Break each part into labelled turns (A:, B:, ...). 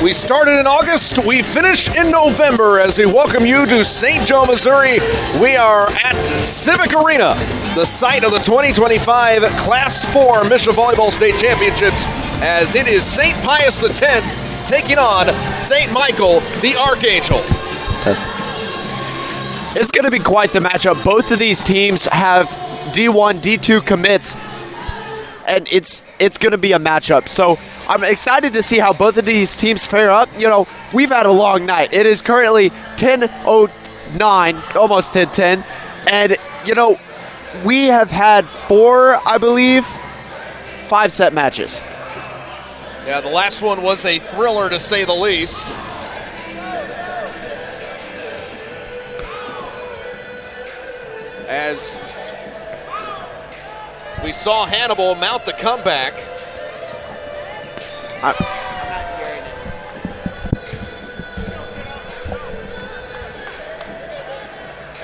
A: We started in August, we finish in November as we welcome you to St. Joe, Missouri. We are at Civic Arena, the site of the 2025 Class 4 Mission Volleyball State Championships, as it is St. Pius X taking on St. Michael the Archangel.
B: It's going to be quite the matchup. Both of these teams have D1, D2 commits, and it's going to be a matchup. So I'm excited to see how both of these teams fare up. You know, we've had a long night. It is currently 10:09, almost 10:10, and, you know, we have had 5-set matches.
A: Yeah, the last one was a thriller, to say the least. As we saw Hannibal mount the comeback.
B: I'm not hearing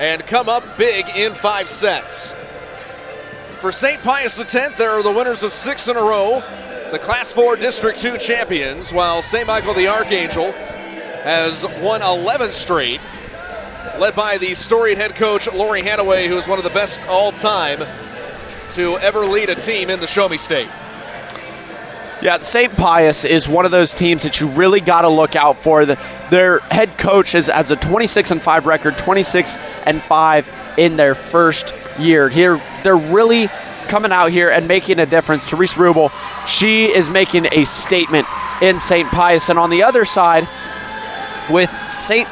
B: it.
A: And come up big in 5 sets. For St. Pius X, they are the winners of 6 in a row, the Class 4 District 2 champions, while St. Michael the Archangel has won 11 straight, led by the storied head coach Lori Hanaway, who is one of the best all-time to ever lead a team in the Show Me State.
B: Yeah, St. Pius is one of those teams that you really got to look out for. Their head coach has a 26-5 record, 26-5 in their first year. Here, they're really coming out here and making a difference. Therese Rubel, she is making a statement in St. Pius. And on the other side, with St.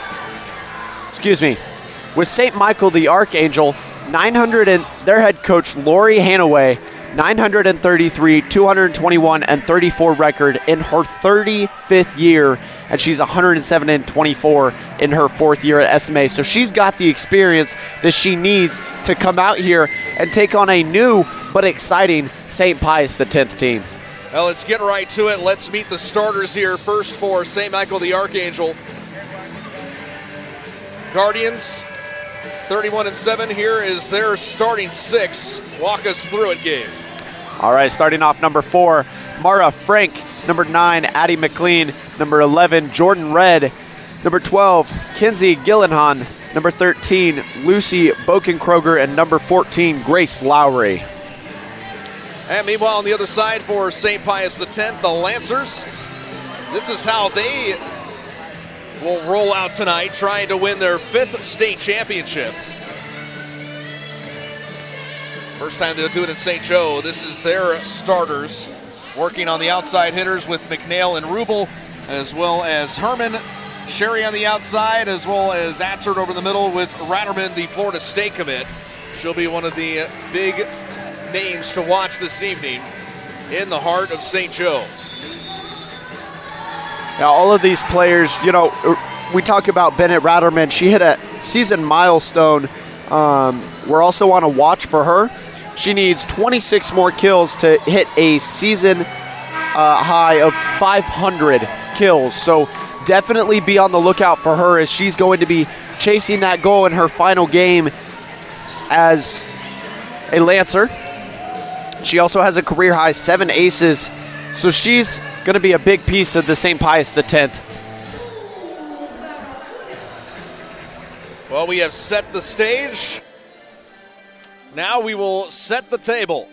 B: Michael the Archangel, 900 and their head coach Lori Hanaway, 933, 221, and 34 record in her 35th year, and she's 107-24 in her 4th year at SMA. So she's got the experience that she needs to come out here and take on a new but exciting St. Pius X team.
A: Well, let's get right to it. Let's meet the starters here. First for St. Michael the Archangel, Guardians, 31-7. Here is their starting 6. Walk us through it, Gabe.
B: All right, starting off number 4, Mara Frank. Number 9, Addie McLean. Number 11, Jordan Red. Number 12, Kinsey Gillenhan. Number 13, Lucy Bokenkroger. And number 14, Grace Lowry.
A: And meanwhile, on the other side for St. Pius X, the Lancers. This is how they will roll out tonight, trying to win their 5th state championship. First time they'll do it in St. Joe. This is their starters, working on the outside hitters with McNeil and Rubel, as well as Herman, Sherry on the outside, as well as Atzert over the middle with Ratterman, the Florida State commit. She'll be one of the big names to watch this evening in the heart of St. Joe.
B: Now, all of these players, you know, we talk about Bennett Ratterman. She hit a season milestone. We're also on a watch for her. She needs 26 more kills to hit a season high of 500 kills. So definitely be on the lookout for her, as she's going to be chasing that goal in her final game as a Lancer. She also has a career high 7 aces. So she's going to be a big piece of the St. Pius X.
A: Well, we have set the stage. Now we will set the table.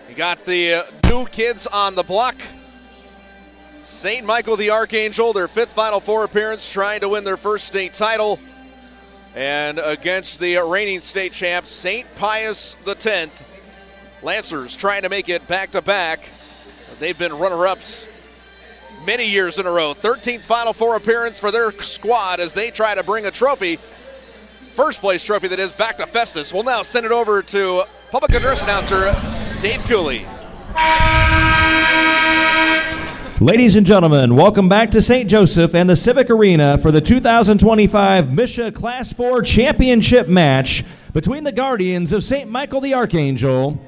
A: You got the new kids on the block. St. Michael the Archangel, their 5th Final Four appearance, trying to win their 1st state title. And against the reigning state champs, St. Pius X. Lancers trying to make it back-to-back. They've been runner-ups many years in a row. 13th Final Four appearance for their squad as they try to bring a trophy, first-place trophy that is, back to Festus. We'll now send it over to public address announcer Dave Cooley.
C: Ladies and gentlemen, welcome back to St. Joseph and the Civic Arena for the 2025 Misha Class 4 Championship match between the Guardians of St. Michael the Archangel.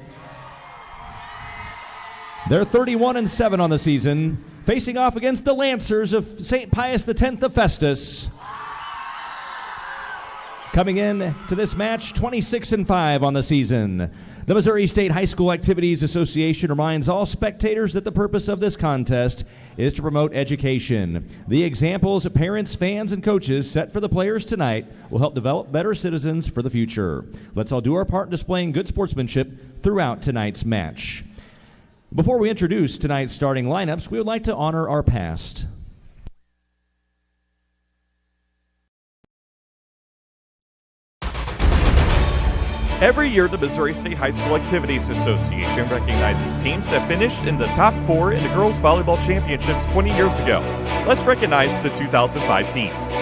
C: They're 31-7 on the season, facing off against the Lancers of St. Pius X of Festus. Coming in to this match, 26-5 on the season. The Missouri State High School Activities Association reminds all spectators that the purpose of this contest is to promote education. The examples parents, fans, and coaches set for the players tonight will help develop better citizens for the future. Let's all do our part in displaying good sportsmanship throughout tonight's match. Before we introduce tonight's starting lineups, we would like to honor our past.
D: Every year, the Missouri State High School Activities Association recognizes teams that finished in the top 4 in the girls' volleyball championships 20 years ago. Let's recognize the 2005 teams.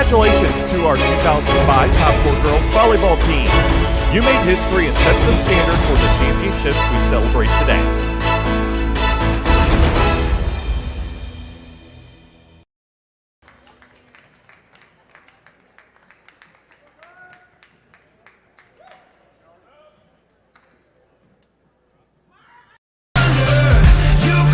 D: Congratulations to our 2005 Top 4 Girls Volleyball teams. You made history and set the standard for the championships we celebrate today.
E: You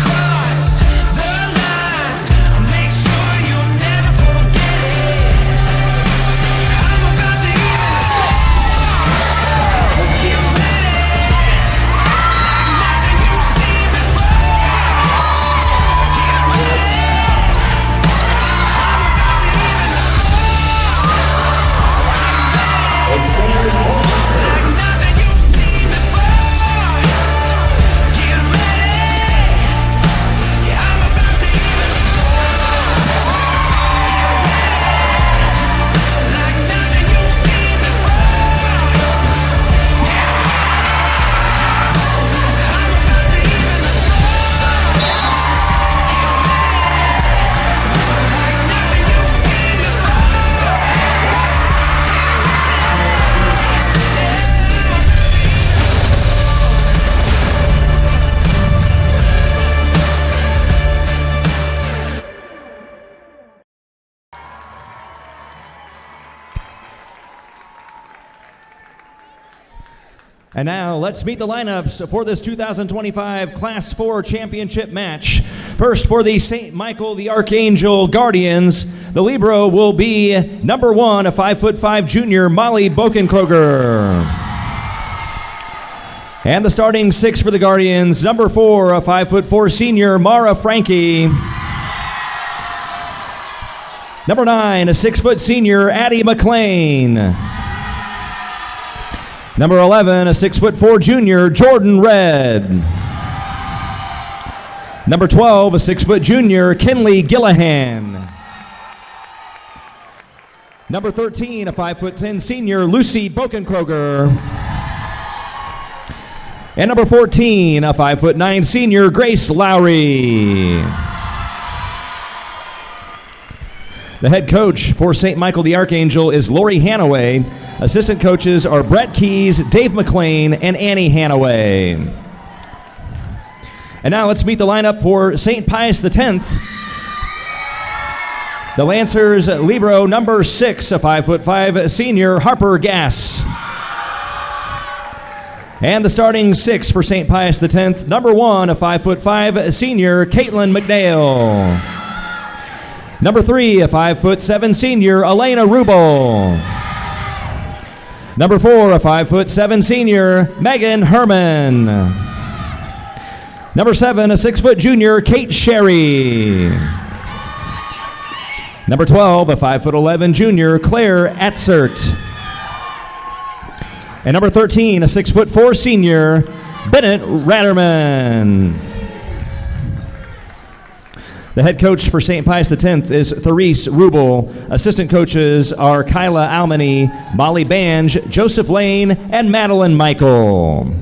C: And now let's meet the lineups for this 2025 Class 4 championship match. First, for the St. Michael the Archangel Guardians, the libero will be number 1, a 5'5" junior, Molly Bokenkroger. And the starting 6 for the Guardians, number 4, a 5'4" senior, Mara Frankie. Number 9, a 6' senior, Addie McLean. Number 11, a 6'4" junior, Jordan Red. Number 12, a 6' junior, Kinley Gillahan. Number 13, a 5'10" senior, Lucy Bokenkroger. And number 14, a 5'9" senior, Grace Lowry. The head coach for St. Michael the Archangel is Lori Hanaway. Assistant coaches are Brett Keys, Dave McLean, and Annie Hanaway. And now let's meet the lineup for St. Pius X. The Lancers libero number 6, a 5'5" senior, Harper Gass. And the starting 6 for St. Pius X, number 1, a 5'5" senior, Caitlin McNeil. Number 3, a 5'7" senior, Elena Rubel. Number 4, a 5'7" senior, Megan Herman. Number 7, a 6' junior, Kate Sherry. Number 12, a 5'11" junior, Claire Atzert. And number 13, a 6'4" senior, Bennett Ratterman. The head coach for St. Pius X is Therese Rubel. Assistant coaches are Kyla Almany, Molly Bange, Joseph Lane, and Madeline Michael.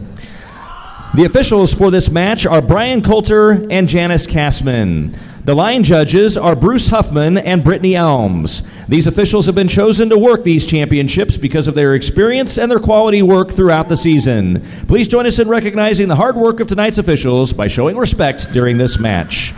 C: The officials for this match are Brian Coulter and Janice Kassman. The line judges are Bruce Huffman and Brittany Elms. These officials have been chosen to work these championships because of their experience and their quality work throughout the season. Please join us in recognizing the hard work of tonight's officials by showing respect during this match.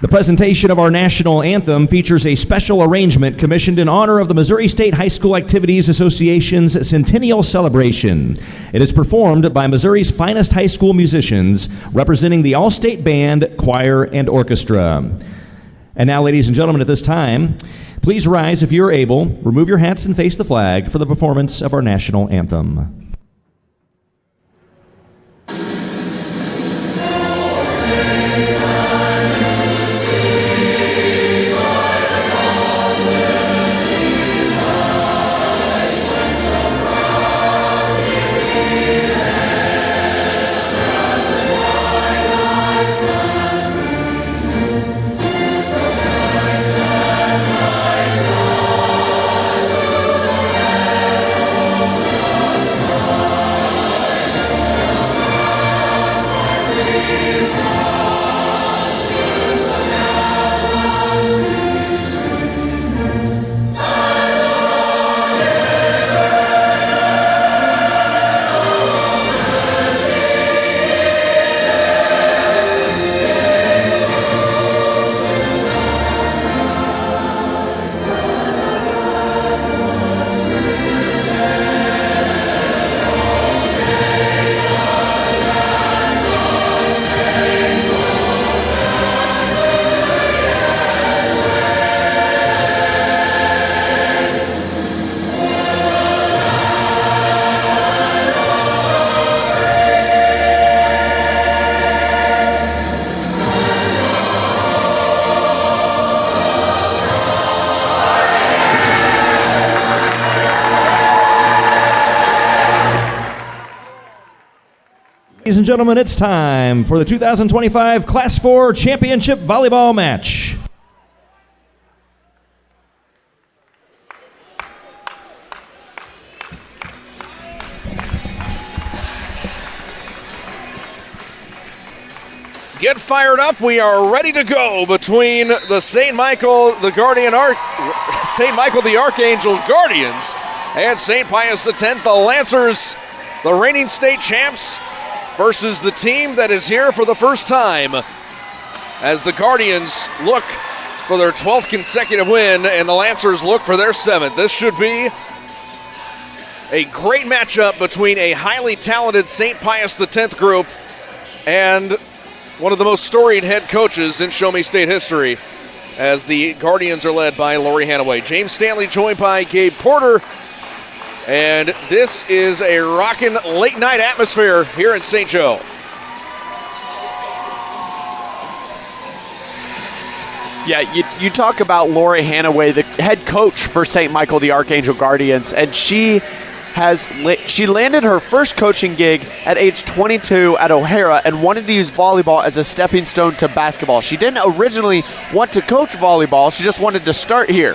C: The presentation of our national anthem features a special arrangement commissioned in honor of the Missouri State High School Activities Association's Centennial Celebration. It is performed by Missouri's finest high school musicians, representing the All-State Band, Choir, and Orchestra. And now, ladies and gentlemen, at this time, please rise if you are able, remove your hats and face the flag for the performance of our national anthem. Ladies and gentlemen, it's time for the 2025 Class 4 Championship Volleyball match.
A: Get fired up. We are ready to go between the St. Michael the Archangel Guardians and St. Pius X, the Lancers, the reigning state champs, versus the team that is here for the first time as the Guardians look for their 12th consecutive win and the Lancers look for their 7th. This should be A great matchup between a highly talented St. Pius X group and one of the most storied head coaches in Show Me State history, as the Guardians are led by Lori Hanaway. James Stanley joined by Gabe Porter. And this is a rockin' late night atmosphere here in St. Joe.
B: Yeah, you talk about Lori Hanaway, the head coach for St. Michael the Archangel Guardians, and she landed her first coaching gig at age 22 at O'Hara and wanted to use volleyball as a stepping stone to basketball. She didn't originally want to coach volleyball, she just wanted to start here.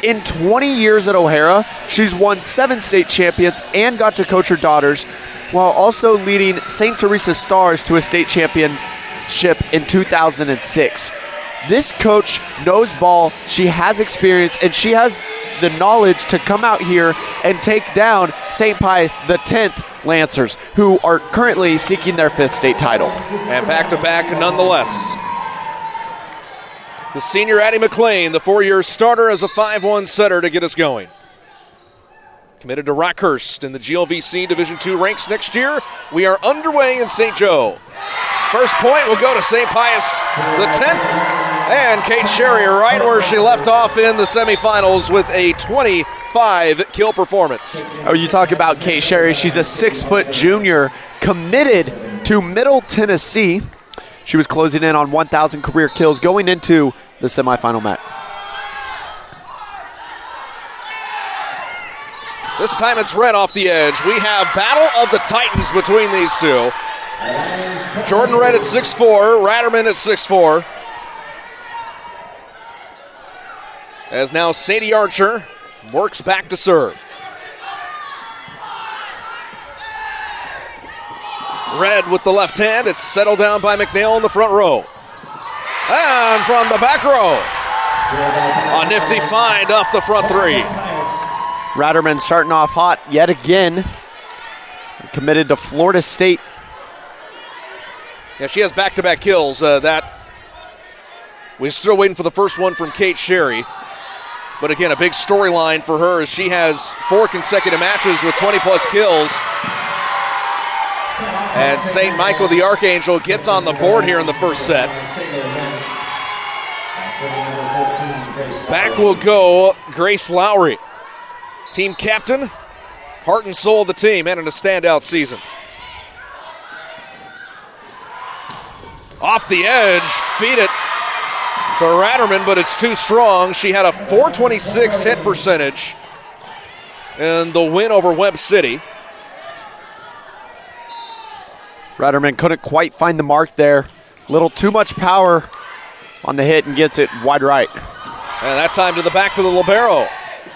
B: In 20 years at O'Hara, she's won 7 state champions and got to coach her daughters, while also leading St. Teresa Stars to a state championship in 2006. This coach knows ball, she has experience, and she has the knowledge to come out here and take down St. Pius the 10th Lancers, who are currently seeking their 5th state title.
A: And back-to-back nonetheless. The senior Addie McLean, the 4-year starter, as a 5-1 setter to get us going. Committed to Rockhurst in the GLVC Division II ranks next year. We are underway in St. Joe. First point will go to St. Pius the 10th. And Kate Sherry right where she left off in the semifinals with a 25-kill performance.
B: Oh, you talk about Kate Sherry. She's a 6-foot junior committed to Middle Tennessee. She was closing in on 1,000 career kills going into the semifinal match.
A: This time it's red off the edge. We have Battle of the Titans between these two. Jordan Red at 6'4", Ratterman at 6'4". As now Sadie Archer works back to serve. Red with the left hand. It's settled down by McNeil in the front row. And from the back row, a nifty find off the front 3.
B: Ratterman starting off hot yet again. Committed to Florida State.
A: Yeah, she has back-to-back kills. We're still waiting for the first one from Kate Sherry. But again, a big storyline for her as she has 4 consecutive matches with 20-plus kills. And St. Michael the Archangel gets on the board here in the first set. Back will go Grace Lowry. Team captain, heart and soul of the team, and in a standout season. Off the edge, feed it to Ratterman, but it's too strong. She had a .426 hit percentage in the win over Webb City.
B: Ratterman couldn't quite find the mark there. A little too much power on the hit and gets it wide right.
A: And that time to the back to the libero.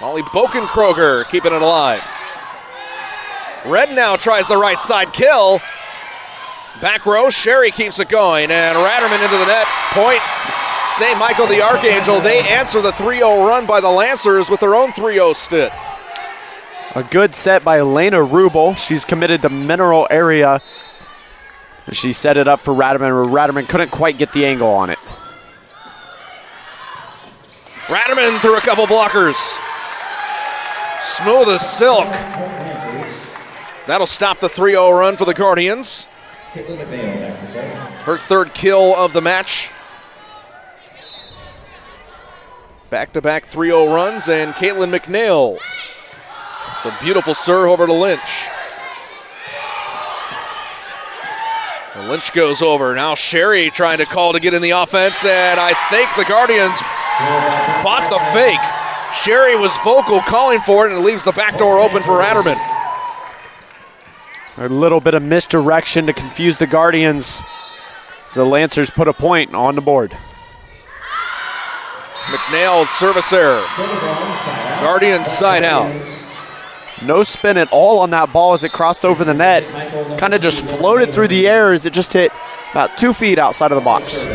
A: Molly Bokenkroger keeping it alive. Red now tries the right side kill. Back row, Sherry keeps it going, and Ratterman into the net. Point, St. Michael the Archangel. They answer the 3-0 run by the Lancers with their own 3-0 stit.
B: A good set by Elena Rubel. She's committed to Mineral Area. She set it up for Ratterman, where Ratterman couldn't quite get the angle on it.
A: Ratterman through a couple blockers. Smooth as silk. That'll stop the 3-0 run for the Guardians. Her 3rd kill of the match. Back-to-back 3-0 runs, and Caitlin McNeil. The beautiful serve over to Lynch. And Lynch goes over. Now Sherry trying to call to get in the offense, and I think the Guardians bought the fake. Sherry was vocal calling for it, and it leaves the back door open for Ratterman.
B: A little bit of misdirection to confuse the Guardians. So the Lancers put a point on the board.
A: McNeil service error. Guardians side out.
B: No spin at all on that ball as it crossed over the net. Kind of just floated through the air as it just hit about 2 feet outside of the box.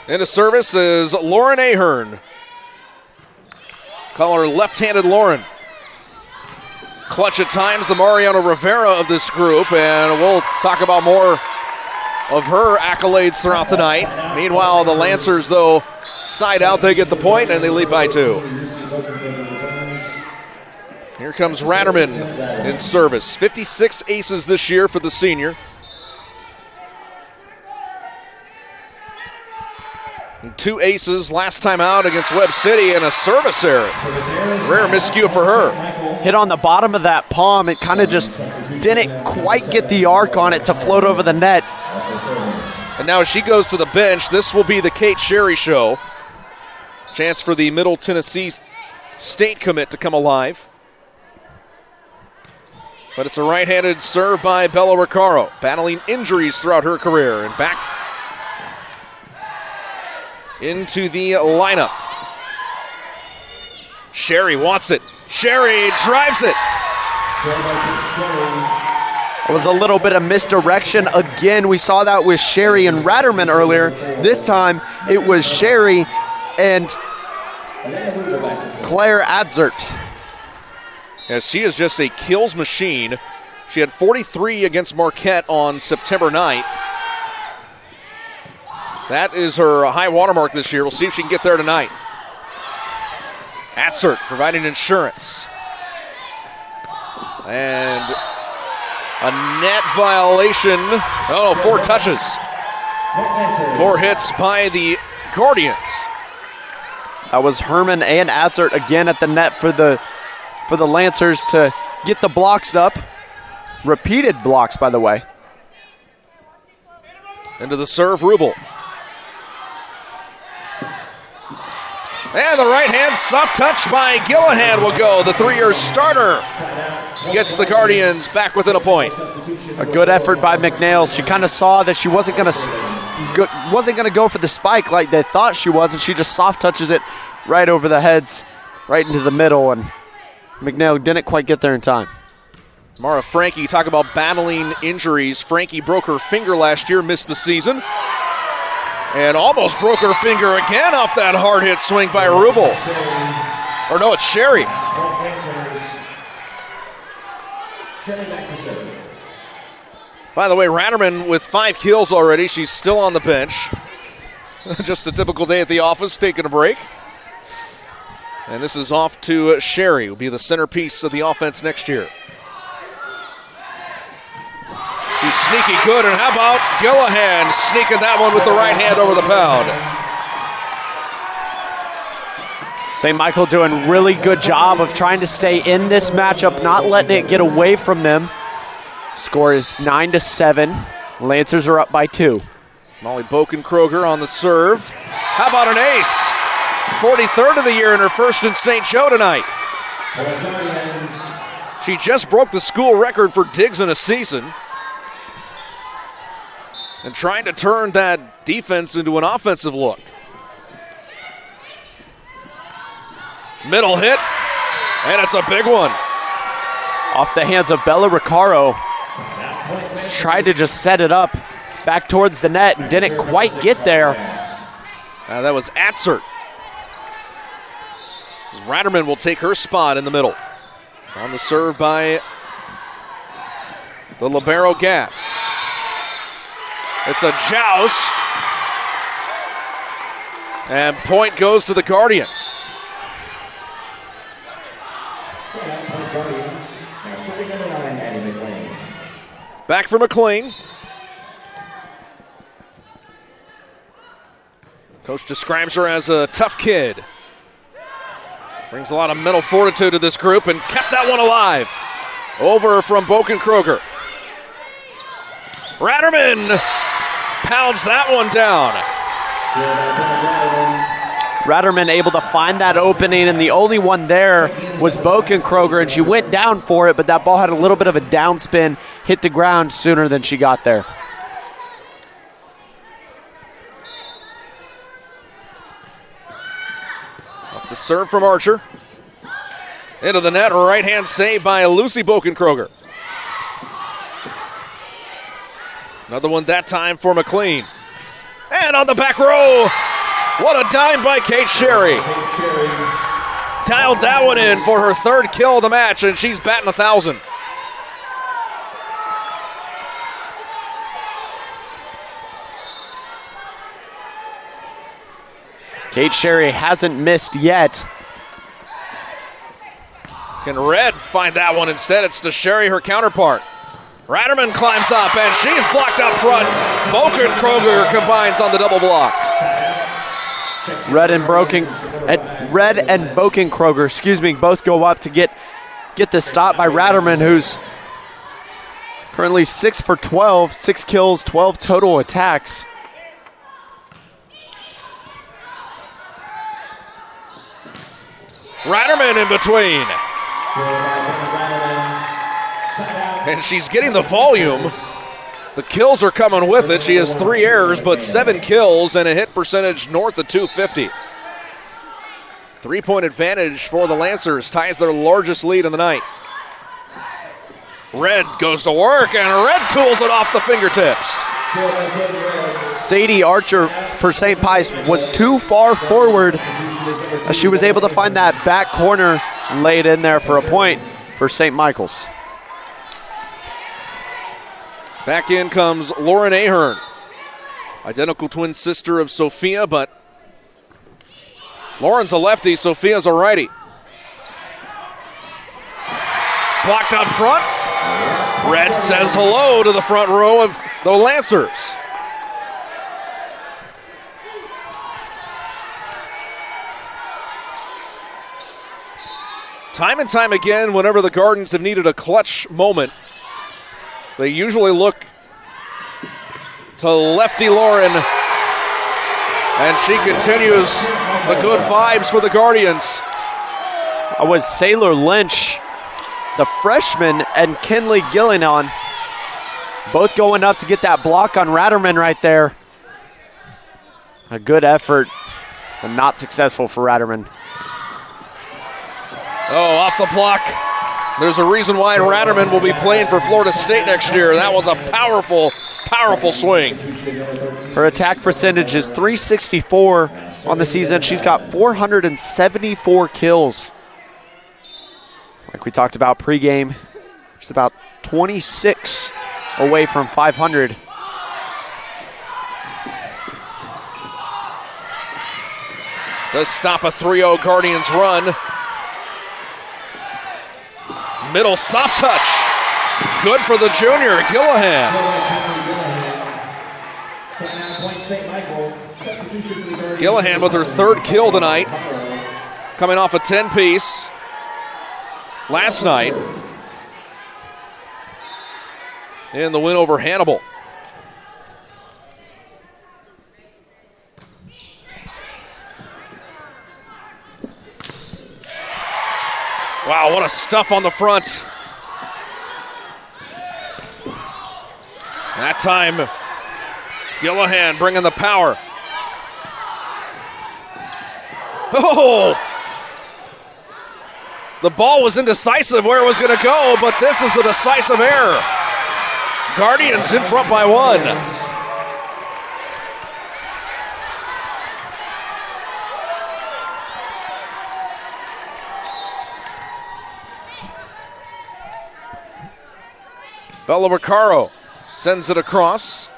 A: Into service is Lauren Ahern. Call her left-handed Lauren. Clutch at times, the Mariano Rivera of this group, and we'll talk about more of her accolades throughout the night. Meanwhile, the Lancers, though, Side out, they get the point, and they lead by 2. Here comes Ratterman in service. 56 aces this year for the senior. And 2 aces last time out against Webb City and a service error. Rare miscue for her.
B: Hit on the bottom of that palm. It kind of just didn't quite get the arc on it to float over the net.
A: And now as she goes to the bench, this will be the Kate Sherry show. Chance for the Middle Tennessee State commit to come alive. But it's a right-handed serve by Bella Riccaro, battling injuries throughout her career. And back into the lineup. Sherry wants it. Sherry drives it.
B: It was a little bit of misdirection. Again, we saw that with Sherry and Ratterman earlier. This time, it was Sherry and Claire Adzert.
A: As she is just a kills machine. She had 43 against Marquette on September 9th. That is her high watermark this year. We'll see if she can get there tonight. Adzert providing insurance. And a net violation. Oh, 4 touches. 4 hits by the Guardians.
B: That was Herman and Adzert again at the net for the Lancers to get the blocks up. Repeated blocks, by the way.
A: Into the serve, Rubel. And the right-hand soft touch by Gillihan will go. The 3-year starter gets the Guardians back within a point.
B: A good effort by McNails. She kind of saw that she wasn't going to go for the spike like they thought she was, and she just soft touches it right over the heads, right into the middle, and McNail didn't quite get there in time.
A: Mara Frankie, talk about battling injuries. Frankie broke her finger last year, missed the season. And almost broke her finger again off that hard hit swing by Rubel. Or no, it's Sherry. By the way, Ratterman with 5 kills already. She's still on the bench. Just a typical day at the office, taking a break. And this is off to Sherry, who will be the centerpiece of the offense next year. She's sneaky good, and how about Gillihan sneaking that one with the right hand over the pound.
B: St. Michael doing really good job of trying to stay in this matchup, not letting it get away from them. Score is 9-7. Lancers are up by 2.
A: Molly Bokenkroger on the serve. How about an ace? 43rd of the year and her first in St. Joe tonight. She just broke the school record for digs in a season. And trying to turn that defense into an offensive look. Middle hit, and it's a big one.
B: Off the hands of Bella Riccaro. Tried to just set it up back towards the net and didn't quite get there.
A: That was Adzert. Ratterman will take her spot in the middle. On the serve by the libero Gas. It's a joust. And point goes to the Guardians. Back for McLean. Coach describes her as a tough kid. Brings a lot of mental fortitude to this group and kept that one alive. Over from Bokenkroger. Ratterman pounds that one down.
B: Ratterman able to find that opening, and the only one there was Bokenkroger, and she went down for it, but that ball had a little bit of a downspin, hit the ground sooner than she got there.
A: The serve from Archer. Into the net, right-hand save by Lucy Bokenkroger. Another one that time for McLean. And on the back row, what a dime by Kate Sherry. Dialed that one in for her 3rd kill of the match, and she's batting 1,000.
B: Kate Sherry hasn't missed yet.
A: Can Red find that one instead? It's to Sherry, her counterpart. Ratterman climbs up, and she's blocked up front. Bokenkroger combines on the double block.
B: Red and Bokenkroger, both go up to get the stop by Ratterman, who's currently 6 for 12, 6 kills, 12 total attacks.
A: Ratterman in between. And she's getting the volume. The kills are coming with it. She has 3 errors, but 7 kills and a hit percentage north of 250. 3-point advantage for the Lancers, ties their largest lead in the night. Red goes to work, and Red tools it off the fingertips.
B: Sadie Archer for St. Pius was too far forward. She was able to find that back corner and lay it in there for a point for St. Michael's.
A: Back in comes Lauren Ahern. Identical twin sister of Sophia, but Lauren's a lefty, Sophia's a righty. Blocked up front. Red says hello to the front row of the Lancers. Time and time again, whenever the Gardens have needed a clutch moment, they usually look to lefty Lauren, and she continues the good vibes for the Guardians.
B: I was Sailor Lynch, the freshman, and Kinley Gillinan, both going up to get that block on Ratterman right there. A good effort, but not successful for Ratterman.
A: Oh, off the block. There's a reason why Ratterman will be playing for Florida State next year. That was a powerful, powerful swing.
B: Her attack percentage is .364 on the season. She's got 474 kills. Like we talked about pregame, she's about 26 away from 500.
A: Does stop a 3-0 Guardians run. Middle soft touch. Good for the junior, Gillihan. Gillihan with her 3rd kill tonight. Coming off a 10-piece last night in the win over Hannibal. Wow, what a stuff on the front. That time, Gillihan bringing the power. Oh! The ball was indecisive where it was going to go, but this is a decisive error. Guardians in front by 1. Bella Recaro sends it across.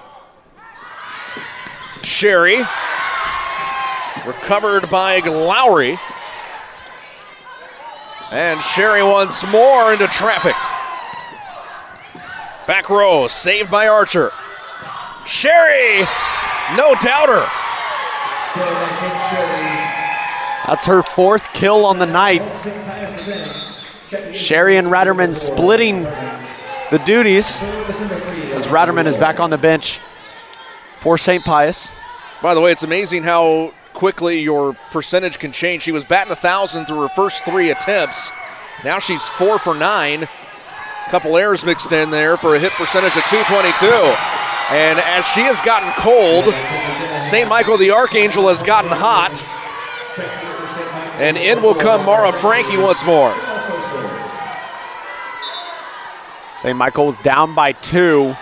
A: Sherry. Recovered by Lowry. And Sherry once more into traffic. Back row, saved by Archer. Sherry, no doubter.
B: That's her 4th kill on the night. Sherry and Ratterman splitting the duties as Ratterman is back on the bench for St. Pius.
A: By the way, it's amazing how quickly your percentage can change. She was batting 1,000 through her first 3 attempts. Now she's 4 for 9. A couple errors mixed in there for a hit percentage of 222. And as she has gotten cold, St. Michael the Archangel has gotten hot. And in will come Mara Frankie once more.
B: St. Michael was down by 2.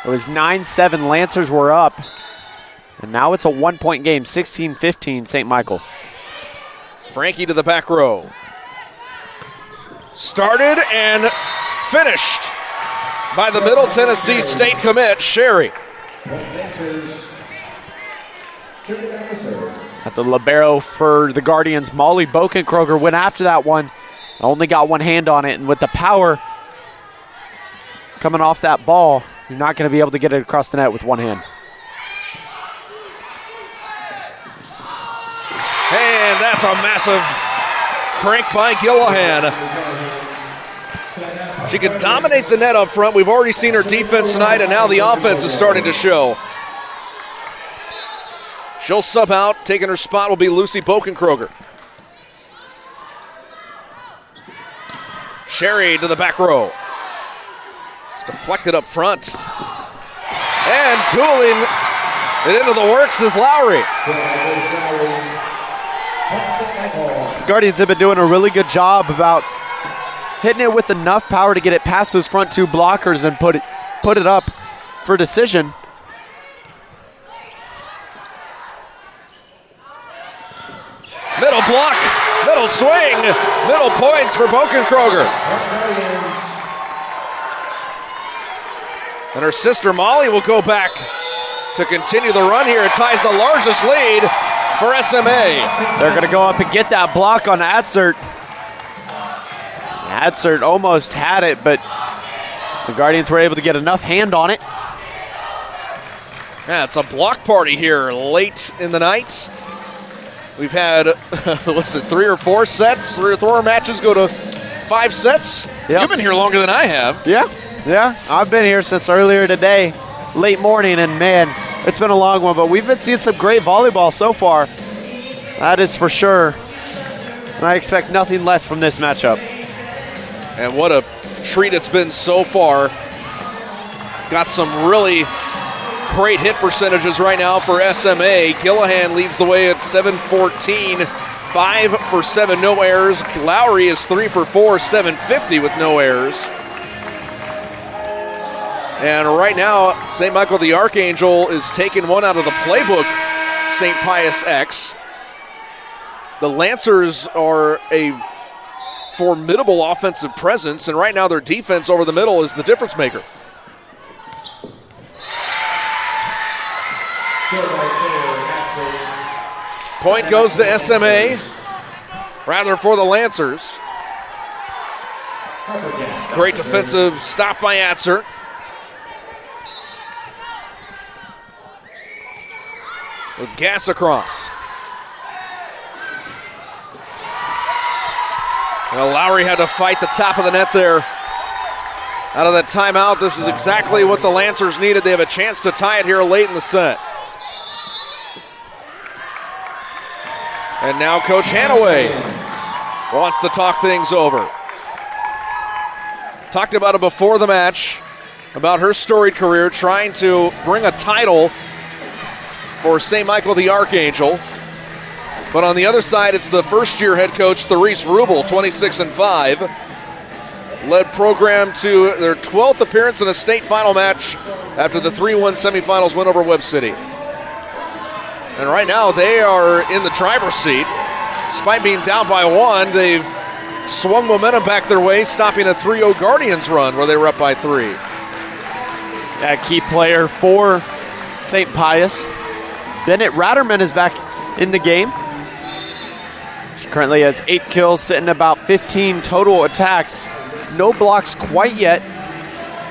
B: It was 9-7. Lancers were up. And now it's a 1-point game, 16-15 St. Michael.
A: Frankie to the back row. Started and finished by the Middle Tennessee State commit, Sherry.
B: At the libero for the Guardians, Molly Bokenkroger went after that one. Only got one hand on it, and with the power coming off that ball, you're not going to be able to get it across the net with one hand.
A: And that's a massive crank by Gillihan. She can dominate the net up front. We've already seen her defense tonight, and now the offense is starting to show. She'll sub out. Taking her spot will be Lucy Bokenkroger. Sherry to the back row. It's deflected up front. And tooling it into the works is Lowry.
B: The Guardians have been doing a really good job about hitting it with enough power to get it past those front two blockers and put it up for decision.
A: Middle block, middle swing, middle points for Bokenkroger. And her sister Molly will go back to continue the run here. It ties the largest lead for SMA.
B: They're going to go up and get that block on Atzert. Atzert almost had it, but the Guardians were able to get enough hand on it.
A: Yeah, it's a block party here late in the night. We've had, what's it, 3 or 4 sets? 3 or 4 matches go to 5 sets?
B: Yep.
A: You've been here longer than I have.
B: Yeah. I've been here since earlier today, late morning, and man, it's been a long one, but we've been seeing some great volleyball so far. That is for sure. And I expect nothing less from this matchup.
A: And what a treat it's been so far. Got some really great hit percentages right now for SMA. Gillihan leads the way at 7-14, 5 for 7, no errors. Lowry is 3 for 4, 750 with no errors. And right now, St. Michael the Archangel is taking one out of the playbook, St. Pius X. The Lancers are a formidable offensive presence, and right now their defense over the middle is the difference maker. Point goes to SMA, rather for the Lancers. Great defensive stop by Atzer. With gas across. Well, Lowry had to fight the top of the net there. Out of that timeout, this is exactly what the Lancers needed. They have a chance to tie it here late in the set. And now Coach Hanaway wants to talk things over. Talked about it before the match, about her storied career, trying to bring a title for St. Michael the Archangel. But on the other side, it's the first-year head coach, Therese Rubel, 26-5. Led program to their 12th appearance in a state final match after the 3-1 semifinals win over Webb City. And right now, they are in the driver's seat. Despite being down by 1, they've swung momentum back their way, stopping a 3-0 Guardians run where they were up by 3.
B: That key player for St. Pius. Bennett Ratterman is back in the game. She currently has 8 kills, sitting about 15 total attacks. No blocks quite yet,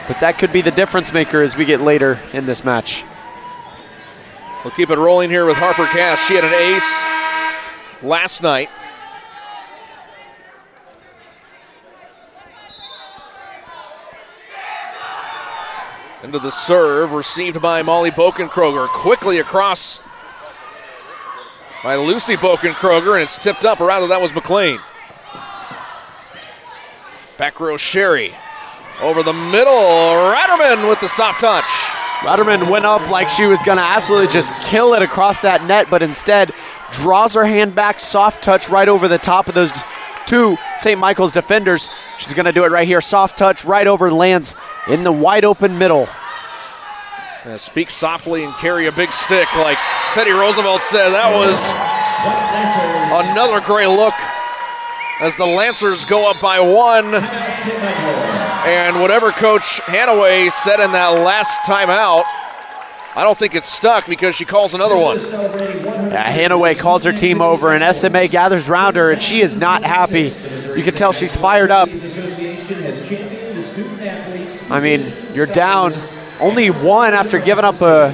B: but that could be the difference maker as we get later in this match.
A: We'll keep it rolling here with Harper Cass. She had an ace last night. Into the serve, received by Molly Bokenkroger. Quickly across by Lucy Bokenkroger, and it's tipped up, or rather that was McLean. Back row Sherry. Over the middle, Ratterman with the soft touch.
B: Ratterman went up like she was going to absolutely just kill it across that net, but instead draws her hand back, soft touch right over the top of those two St. Michael's defenders. She's going to do it right here, soft touch right over, lands in the wide open middle.
A: Speak softly and carry a big stick, like Teddy Roosevelt said. That was another great look as the Lancers go up by 1. And whatever Coach Hanaway said in that last timeout, I don't think it's stuck because she calls another one.
B: Yeah, Hanaway calls her team over, and SMA gathers around her, and she is not happy. You can tell she's fired up. I mean, you're down only one after giving up a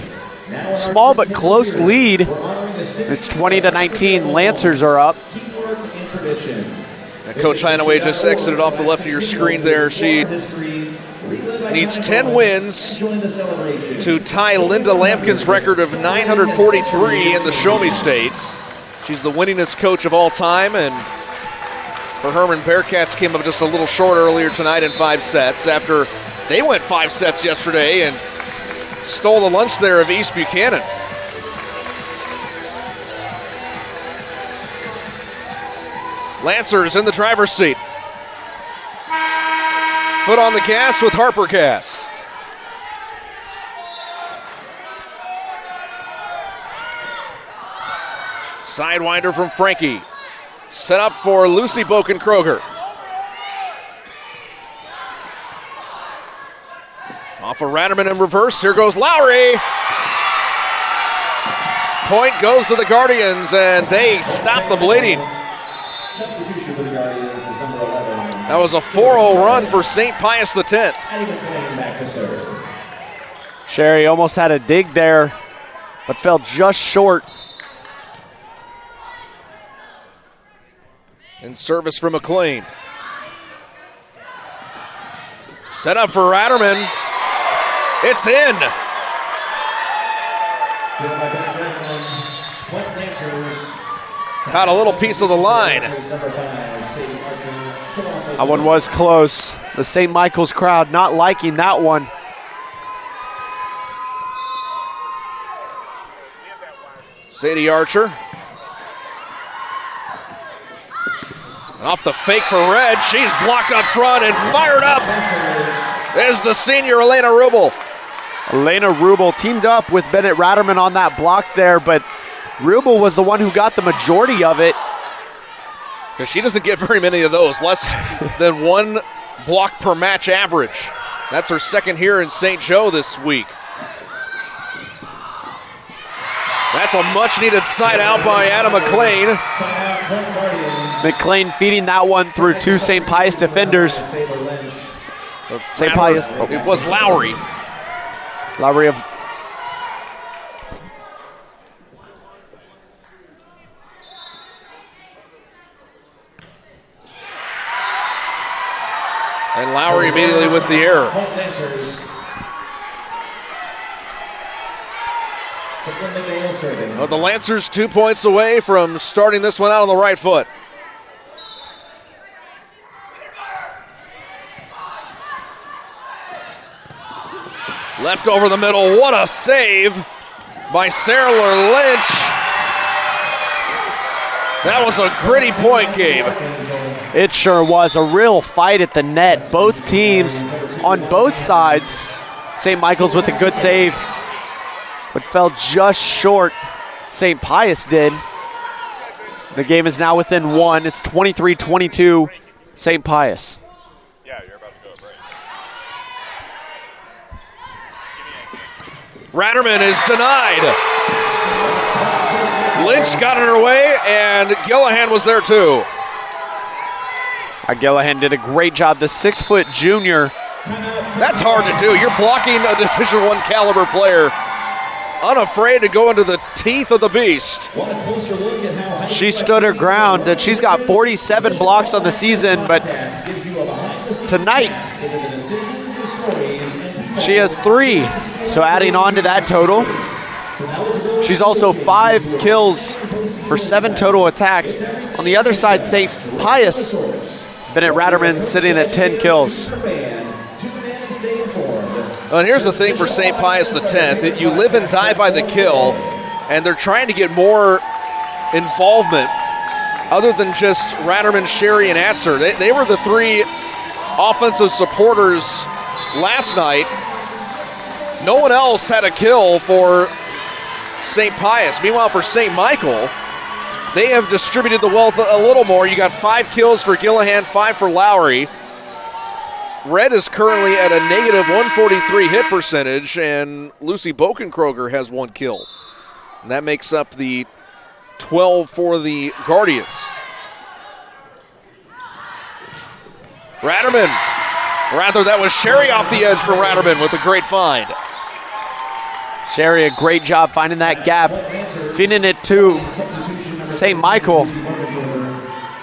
B: small but close lead. It's 20-19. Lancers are up.
A: And Coach Hanaway just exited off the left of your screen there. She needs 10 wins to tie Linda Lampkin's record of 943 in the Show Me State. She's the winningest coach of all time, and her Herman Bearcats came up just a little short earlier tonight in 5 sets after they went 5 sets yesterday and stole the lunch there of East Buchanan. Lancers in the driver's seat. Foot on the gas with Harper Cass. Sidewinder from Frankie. Set up for Lucy Boken-Kroger. Off of Ratterman in reverse. Here goes Lowry. Point goes to the Guardians, and they stop the bleeding.
E: Substitution for the Guardians is number 11.
A: That was a 4-0 run for St. Pius X.
E: Addie McLean back to serve.
B: Sherry almost had a dig there, but fell just short.
A: And service from McLean. Set up for Ratterman. It's in. Caught a little piece of the line.
B: That one was close. The St. Michael's crowd not liking that one.
A: Sadie Archer. Off the fake for Red. She's blocked up front and fired up. There's the senior Elena Rubel.
B: Elena Rubel teamed up with Bennett Ratterman on that block there, but Rubel was the one who got the majority of it.
A: Because she doesn't get very many of those, less than one block per match average. That's her second here in St. Joe this week. That's a much-needed side out by Adam McLean.
B: McLean feeding that one through 2 St. Pius defenders. St. Pius.
A: It was Lowry.
B: Lowry of...
A: And Lowry immediately with the error. Well, the Lancers 2 points away from starting this one out on the right foot. Left over the middle. What a save by Sarah Lynch. That was a gritty point, Gabe.
B: It sure was a real fight at the net. Both teams on both sides. St. Michael's with a good save, but fell just short. St. Pius did. The game is now within 1. It's 23-22, St. Pius.
D: Yeah, you're about to go break.
A: Ratterman is denied. Lynch got in her way, and Gillahan was there too.
B: Gillahan did a great job. The 6-foot junior.
A: That's hard to do. You're blocking a Division I caliber player, unafraid to go into the teeth of the beast.
B: She stood her ground, and she's got 47 blocks on the season, but tonight she has 3. So adding on to that total, she's also 5 kills for 7 total attacks. On the other side, St. Pius, Bennett Ratterman sitting at 10 kills.
A: And here's the thing for St. Pius X, that you live and die by the kill, and they're trying to get more involvement other than just Ratterman, Sherry, and Atzer. They were the 3 offensive supporters last night. No one else had a kill for St. Pius. Meanwhile, for St. Michael, they have distributed the wealth a little more. You got 5 kills for Gillahan, 5 for Lowry. Red is currently at a negative 143 hit percentage, and Lucy Bokenkroger has 1 kill. And that makes up the 12 for the Guardians. Ratterman. Rather, that was Sherry off the edge from Ratterman with a great find.
B: Sherry, a great job finding that gap, feeding it to St. Michael.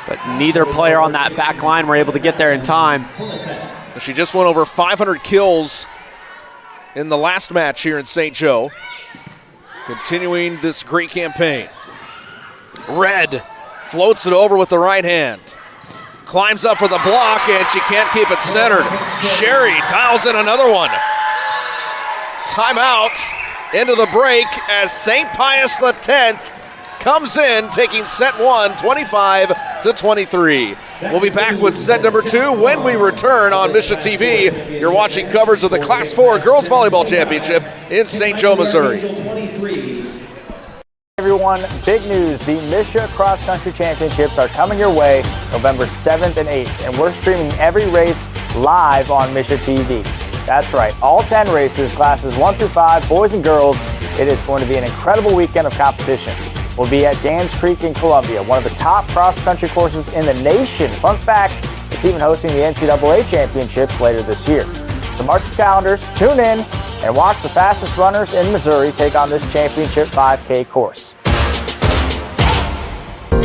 B: But neither player on that back line were able to get there in time.
A: She just went over 500 kills in the last match here in St. Joe. Continuing this great campaign. Red floats it over with the right hand. Climbs up for the block, and she can't keep it centered. Sherry dials in another one. Timeout into the break as St. Pius X comes in, taking set 1, 25-23. We'll be back with set number 2 when we return on Misha TV. You're watching coverage of the Class 4 Girls Volleyball Championship in St. Joe, Missouri.
F: Everyone, big news. The Misha Cross Country Championships are coming your way November 7th and 8th, and we're streaming every race live on Misha TV. That's right, all 10 races, classes 1 through 5, boys and girls. It is going to be an incredible weekend of competition. We'll be at Dan's Creek in Columbia, one of the top cross-country courses in the nation. Fun fact, it's even hosting the NCAA Championships later this year. So mark your calendars, tune in, and watch the fastest runners in Missouri take on this championship 5K course.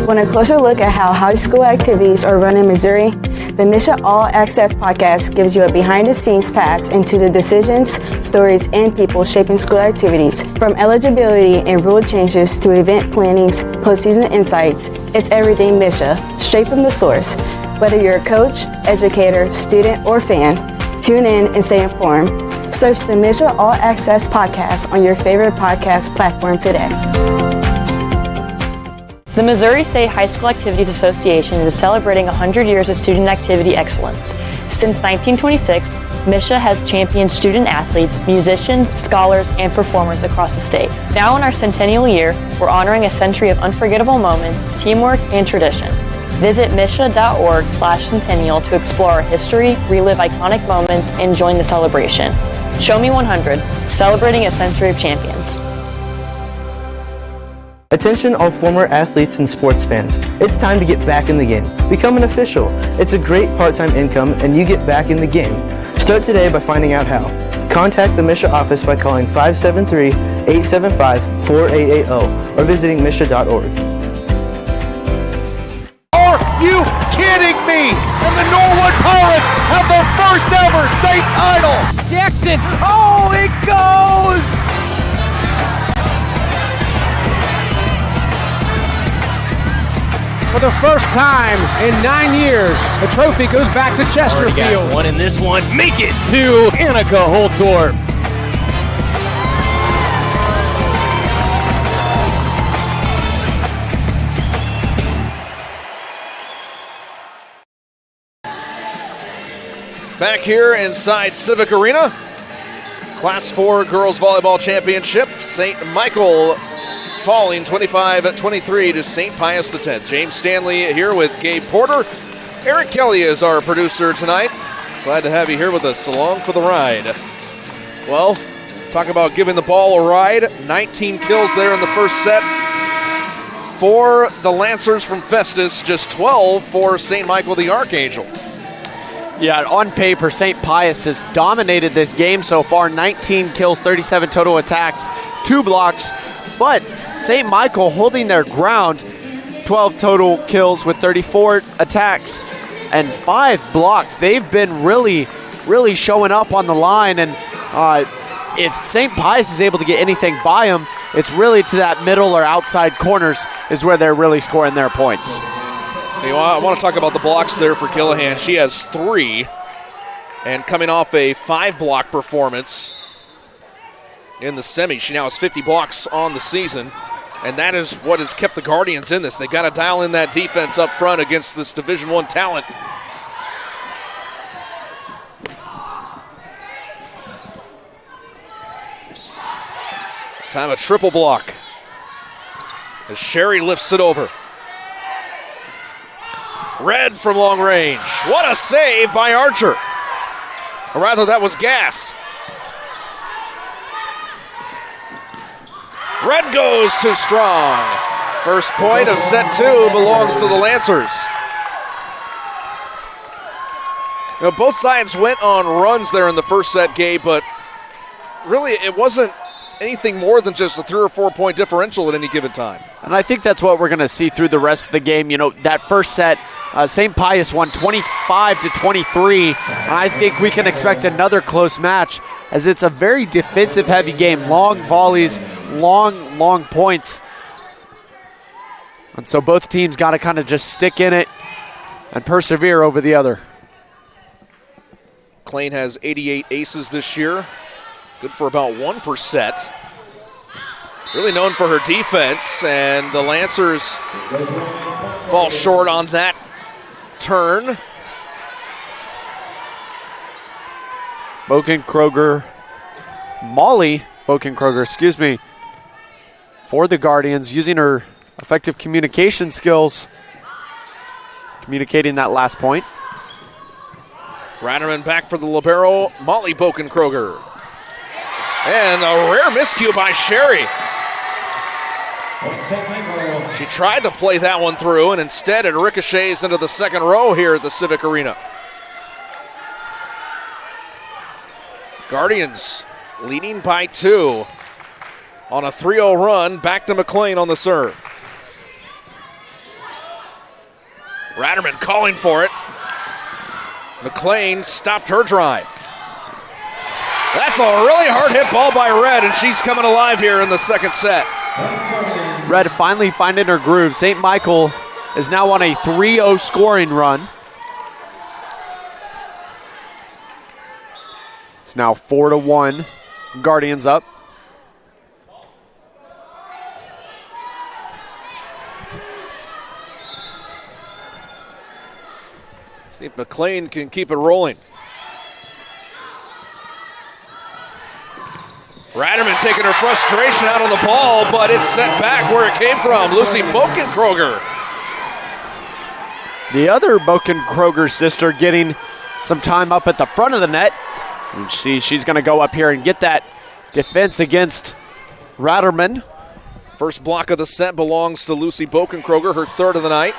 G: Want a closer look at how high school activities are run in Missouri? The Misha All Access podcast gives you a behind-the-scenes pass into the decisions, stories, and people shaping school activities. From eligibility and rule changes to event plannings, postseason insights, it's everything Misha, straight from the source. Whether you're a coach, educator, student, or fan, tune in and stay informed. Search the Misha All Access podcast on your favorite podcast platform today.
H: The Missouri State High School Activities Association is celebrating 100 years of student activity excellence. Since 1926, Misha has championed student athletes, musicians, scholars, and performers across the state. Now in our centennial year, we're honoring a century of unforgettable moments, teamwork, and tradition. Visit misha.org/centennial to explore our history, relive iconic moments, and join the celebration. Show Me 100, celebrating a century of champions.
I: Attention all former athletes and sports fans. It's time to get back in the game. Become an official. It's a great part-time income and you get back in the game. Start today by finding out how. Contact the Misha office by calling 573-875-4880 or visiting misha.org.
J: Are you kidding me? And the Norwood Pirates have their first ever state title.
K: Jackson, oh, it goes! For the first time in 9 years, the trophy goes back to Chesterfield.
L: One in this one, make it to Annika Holtorf.
A: Back here inside Civic Arena, Class 4 Girls Volleyball Championship, St. Michael falling 25-23 to St. Pius X. James Stanley here with Gabe Porter. Eric Kelly is our producer tonight. Glad to have you here with us along for the ride. Well, talk about giving the ball a ride. 19 kills there in the first set for the Lancers from Festus, just 12 for St. Michael the Archangel.
B: Yeah, on paper, St. Pius has dominated this game so far. 19 kills, 37 total attacks, 2 blocks. But St. Michael holding their ground, 12 total kills with 34 attacks and 5 blocks. They've been really showing up on the line. And if St. Pius is able to get anything by them, it's really to that middle or outside corners is where they're really scoring their points.
A: Hey, well, I want to talk about the blocks there for Killahan. She has 3, and coming off a 5-block performance in the semi, she now has 50 blocks on the season, and that is what has kept the Guardians in this. They got to dial in that defense up front against this Division I talent. Time a triple block as Sherry lifts it over. Red from long range. What a save by Archer. Or rather, that was gas. Red goes too strong. First point of set 2 belongs to the Lancers. You know, both sides went on runs there in the first set, Gabe, but really it wasn't anything more than just a 3 or 4 point differential at any given time.
B: And I think that's what we're going to see through the rest of the game. You know, that first set, St. Pius won 25-23, and I think we can expect another close match as it's a very defensive-heavy game. Long volleys, long points. And so both teams got to kind of just stick in it and persevere over the other.
A: McLean has 88 aces this year. Good for about 1 per set. Really known for her defense, and the Lancers fall short on that turn.
B: Molly Bokenkroger, for the Guardians, using her effective communication skills, communicating that last point.
A: Ratterman back for the libero, Molly Bokenkroger. And a rare miscue by Sherry. She tried to play that one through, and instead it ricochets into the second row here at the Civic Arena. Guardians leading by 2 on a 3-0 run. Back to McLean on the serve. Ratterman calling for it. McLean stopped her drive. That's a really hard hit ball by Red, and she's coming alive here in the second set.
B: Red finally finding her groove. St. Michael is now on a 3-0 scoring run. It's now 4-1. Guardians up.
A: See if McLean can keep it rolling. Ratterman taking her frustration out on the ball, but it's sent back where it came from. Lucy Bokenkroger.
B: The other Bokenkroger sister getting some time up at the front of the net. And she's going to go up here and get that defense against Ratterman.
A: First block of the set belongs to Lucy Bokenkroger, her third of the night.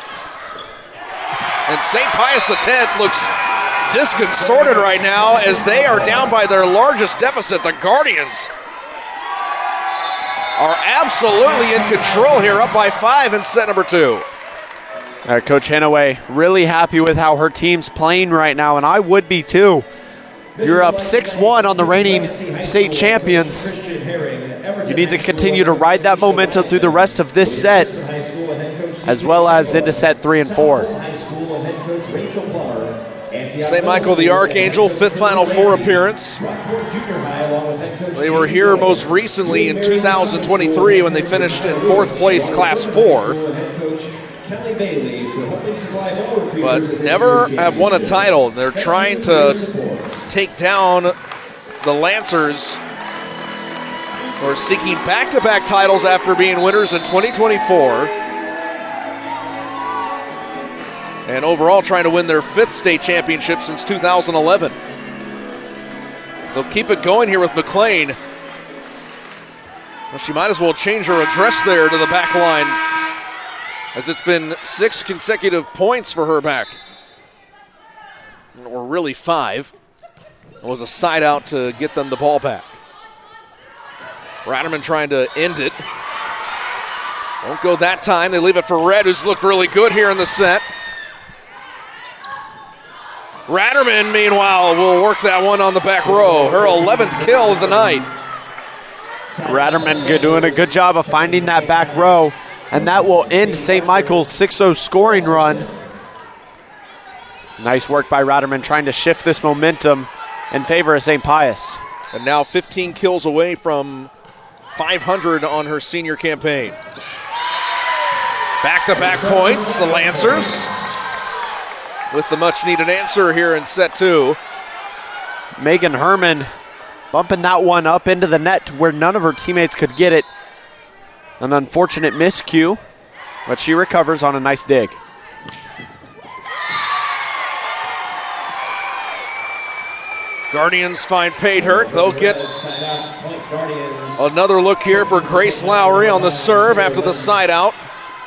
A: And St. Pius X looks disconcerted right now as they are down by their largest deficit. The Guardians are absolutely in control here, up by 5 in set number 2.
B: Coach Hanaway really happy with how her team's playing right now, and I would be too. You're up 6-1 on the reigning state champions. You need to continue to ride that momentum through the rest of this set, as well as into set 3 and 4.
A: St. Michael the Archangel, 5th Final Four appearance. They were here most recently in 2023 when they finished in 4th place, Class 4. But never have won a title. They're trying to take down the Lancers, who are seeking back-to-back titles after being winners in 2024. And overall trying to win their 5th state championship since 2011. They'll keep it going here with McLean. Well, she might as well change her address there to the back line, as it's been 6 consecutive points for her back. Or really 5. It was a side out to get them the ball back. Ratterman trying to end it. Won't go that time. They leave it for Red, who's looked really good here in the set. Ratterman, meanwhile, will work that one on the back row. Her 11th kill of the night.
B: Ratterman doing a good job of finding that back row, and that will end St. Michael's 6-0 scoring run. Nice work by Ratterman trying to shift this momentum in favor of St. Pius.
A: And now 15 kills away from 500 on her senior campaign. Back-to-back points, the Lancers, with the much-needed answer here in set 2.
B: Megan Herman bumping that one up into the net to where none of her teammates could get it. An unfortunate miscue, but she recovers on a nice dig.
A: Guardians find Pate hurt. They'll get another look here for Grace Lowry on the serve after the side out.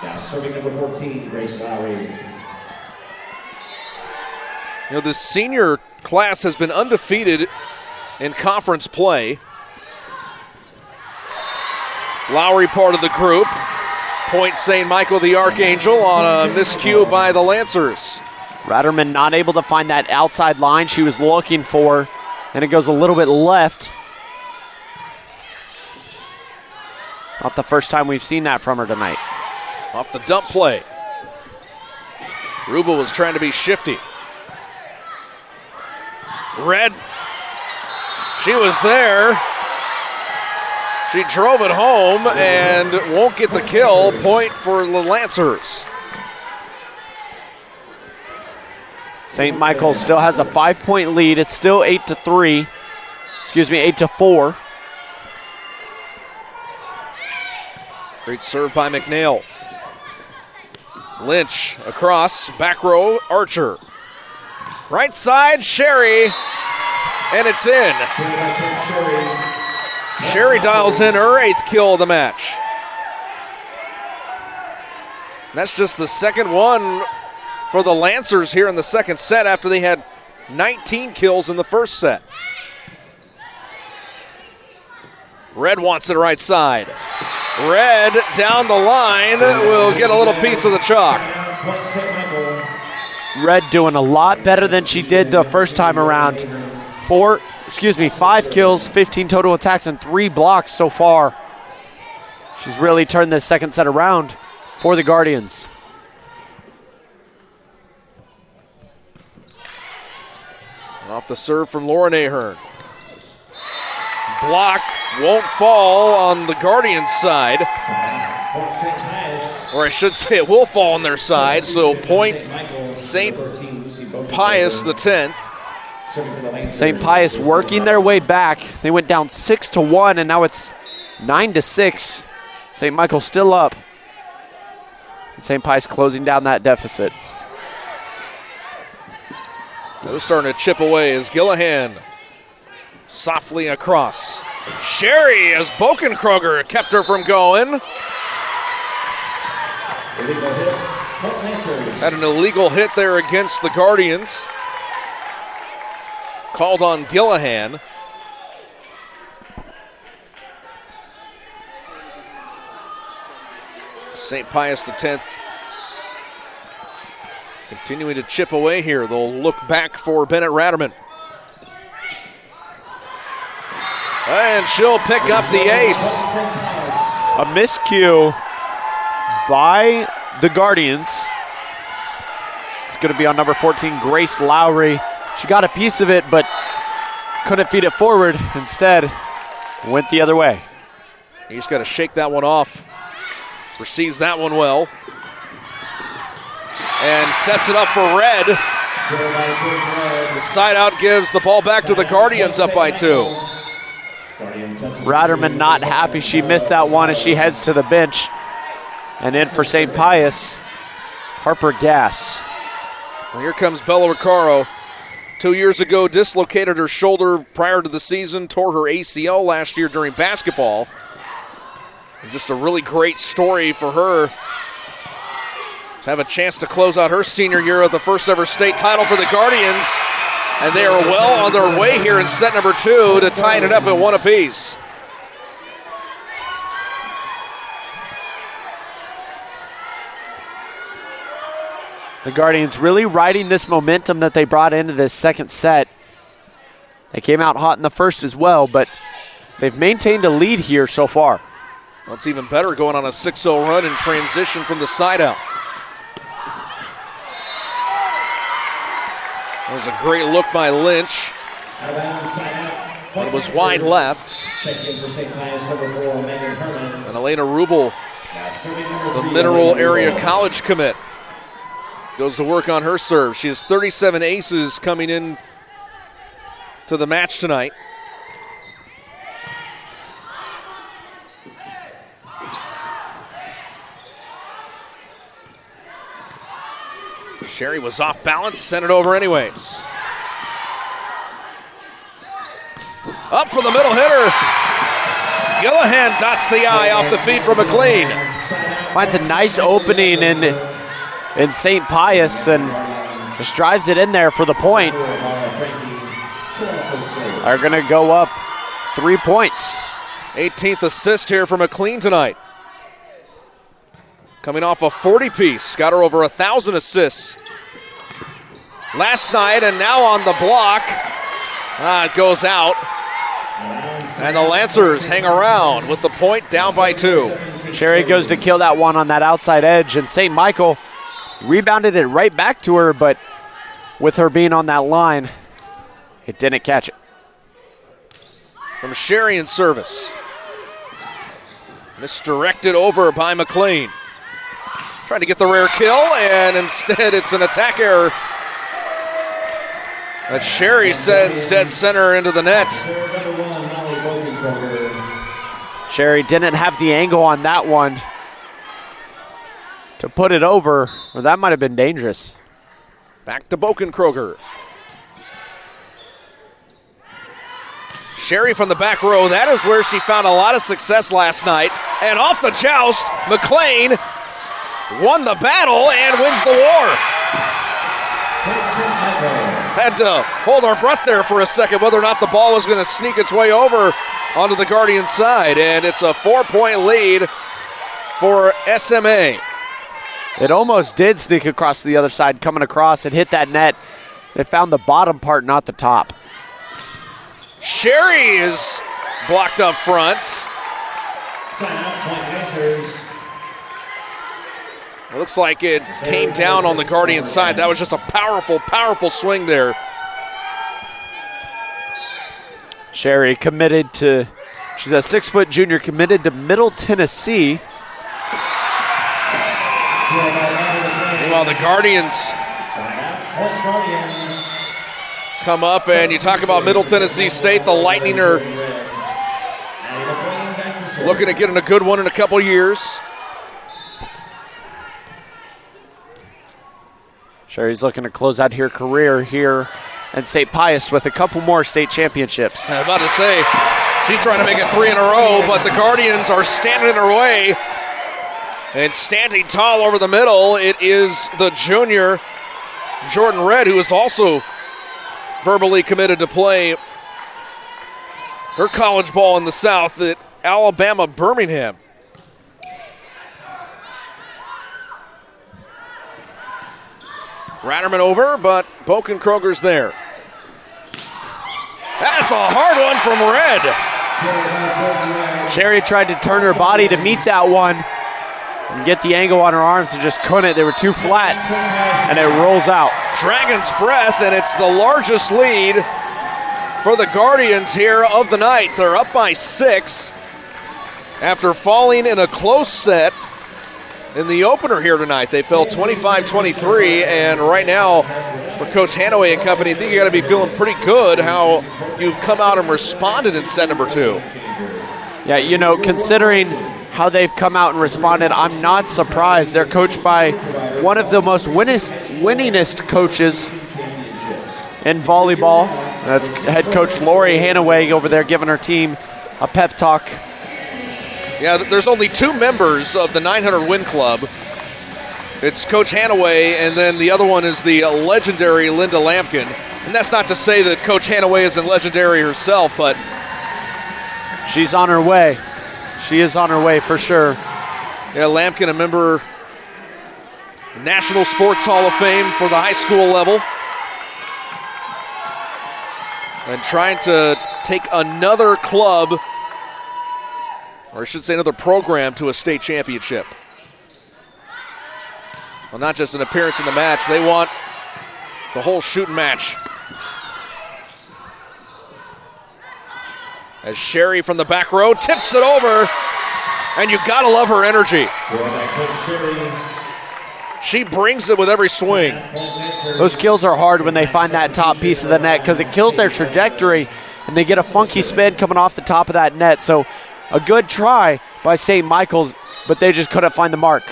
E: Now serving number 14, Grace Lowry.
A: You know, the senior class has been undefeated in conference play. Lowry part of the group. Point St. Michael the Archangel on a miscue by the Lancers.
B: Ratterman not able to find that outside line she was looking for, and it goes a little bit left. Not the first time we've seen that from her tonight.
A: Off the dump play. Rubel was trying to be shifty. Red, she was there. She drove it home and won't get the kill. Point for the Lancers.
B: St. Michael still has a 5-point lead. It's still 8-4.
A: Great serve by McNeil. Lynch across, back row, Archer. Right side, Sherry, and it's in. Sherry dials in her 8th kill of the match. That's just the second one for the Lancers here in the second set after they had 19 kills in the first set. Red wants it right side. Red down the line will get a little piece of the chalk.
B: Red doing a lot better than she did the first time around. 5 kills, 15 total attacks, and 3 blocks so far. She's really turned this second set around for the Guardians.
A: Off the serve from Lauren Ahern. Block won't fall on the Guardians' side. Or I should say it will fall on their side, so point St. Pius the 10th.
B: St. Pius working their way back. They went down 6-1, and now it's 9-6. St. Michael still up. St. Pius closing down that deficit.
A: They're starting to chip away as Gillihan softly across. Sherry as Bokenkroger kept her from going. Had an illegal hit there against the Guardians. Called on Gillihan. St. Pius X continuing to chip away here. They'll look back for Bennett Ratterman. And she'll pick up the ace.
B: A miscue by the Guardians. It's going to be on number 14, Grace Lowry. She got a piece of it, but couldn't feed it forward. Instead, went the other way.
A: He's got to shake that one off. Receives that one well. And sets it up for Red. The side out gives the ball back to the Guardians, up by 2.
B: Ratterman not happy she missed that one as she heads to the bench. And in for St. Pius, Harper Gass.
A: Well, here comes Bella Recaro. 2 years ago, dislocated her shoulder prior to the season, tore her ACL last year during basketball. And just a really great story for her to have a chance to close out her senior year with the first ever state title for the Guardians. And they are well on their way here in set number 2 to tying it up at 1 apiece.
B: The Guardians really riding this momentum that they brought into this second set. They came out hot in the first as well, but they've maintained a lead here so far.
A: Well, it's even better going on a 6-0 run in transition from the side out. That was a great look by Lynch. It was wide left. And Elena Rubel, the Mineral Area College commit, goes to work on her serve. She has 37 aces coming in to the match tonight. Sherry was off balance, sent it over anyways. Up for the middle hitter. Gillihan dots the eye off the feed from McLean.
B: Finds a nice opening in St. Pius and just drives it in there for the point. Are going to go up 3 points.
A: 18th assist here for McLean tonight. Coming off a 40-piece. Got her over 1,000 assists last night, and now on the block. It goes out. And the Lancers hang around with the point, down by 2.
B: Sherry goes to kill that one on that outside edge, and St. Michael rebounded it right back to her, but with her being on that line, it didn't catch it.
A: From Sherry in service. Misdirected over by McLean. Trying to get the rare kill, and instead it's an attack error. That Sherry sends dead center into the net.
B: Sherry didn't have the angle on that one to put it over, or that might have been dangerous.
A: Back to Bokenkroger. Sherry from the back row. That is where she found a lot of success last night. And off the joust, McLean won the battle and wins the war. Had to hold our breath there for a second whether or not the ball was going to sneak its way over onto the Guardian side. And it's a 4-point lead for SMA.
B: It almost did sneak across the other side, coming across and hit that net. It found the bottom part, not the top.
A: Sherry is blocked up front. It looks like it came down on the Guardian side. That was just a powerful, powerful swing there.
B: Sherry committed to, she's a 6-foot junior, committed to Middle Tennessee.
A: Meanwhile, the Guardians come up, and you talk about Middle Tennessee State. The Lightning are looking at getting a good one in a couple years.
B: Sherry's looking to close out her career here in St. Pius with a couple more state championships.
A: I was about to say, she's trying to make it 3 in a row, but the Guardians are standing in her way. And standing tall over the middle, it is the junior, Jordan Red, who is also verbally committed to play her college ball in the South at Alabama Birmingham. Ratterman over, but Bokenkroger's there. That's a hard one from Red.
B: Sherry tried to turn her body to meet that one and get the angle on her arms and just couldn't. They were too flat, and it rolls out.
A: Dragon's breath, and it's the largest lead for the Guardians here of the night. They're up by 6 after falling in a close set in the opener here tonight. They fell 25-23, and right now for Coach Hanaway and company, I think you got to be feeling pretty good how you've come out and responded in set number 2.
B: Yeah, you know, considering how they've come out and responded, I'm not surprised. They're coached by one of the most winningest coaches in volleyball. That's head coach Lori Hanaway over there giving her team a pep talk.
A: Yeah, there's only 2 members of the 900 Win Club. It's Coach Hanaway, and then the other one is the legendary Linda Lampkin. And that's not to say that Coach Hanaway isn't legendary herself, but
B: she's on her way. She is on her way for sure.
A: Yeah, Lampkin, a member National Sports Hall of Fame for the high school level. And trying to take another club, or I should say another program, to a state championship. Well, not just an appearance in the match. They want the whole shooting match. As Sherry from the back row tips it over, and you gotta love her energy. She brings it with every swing.
B: Those kills are hard when they find that top piece of the net because it kills their trajectory, and they get a funky spin coming off the top of that net. So a good try by St. Michael's, but they just couldn't find the mark.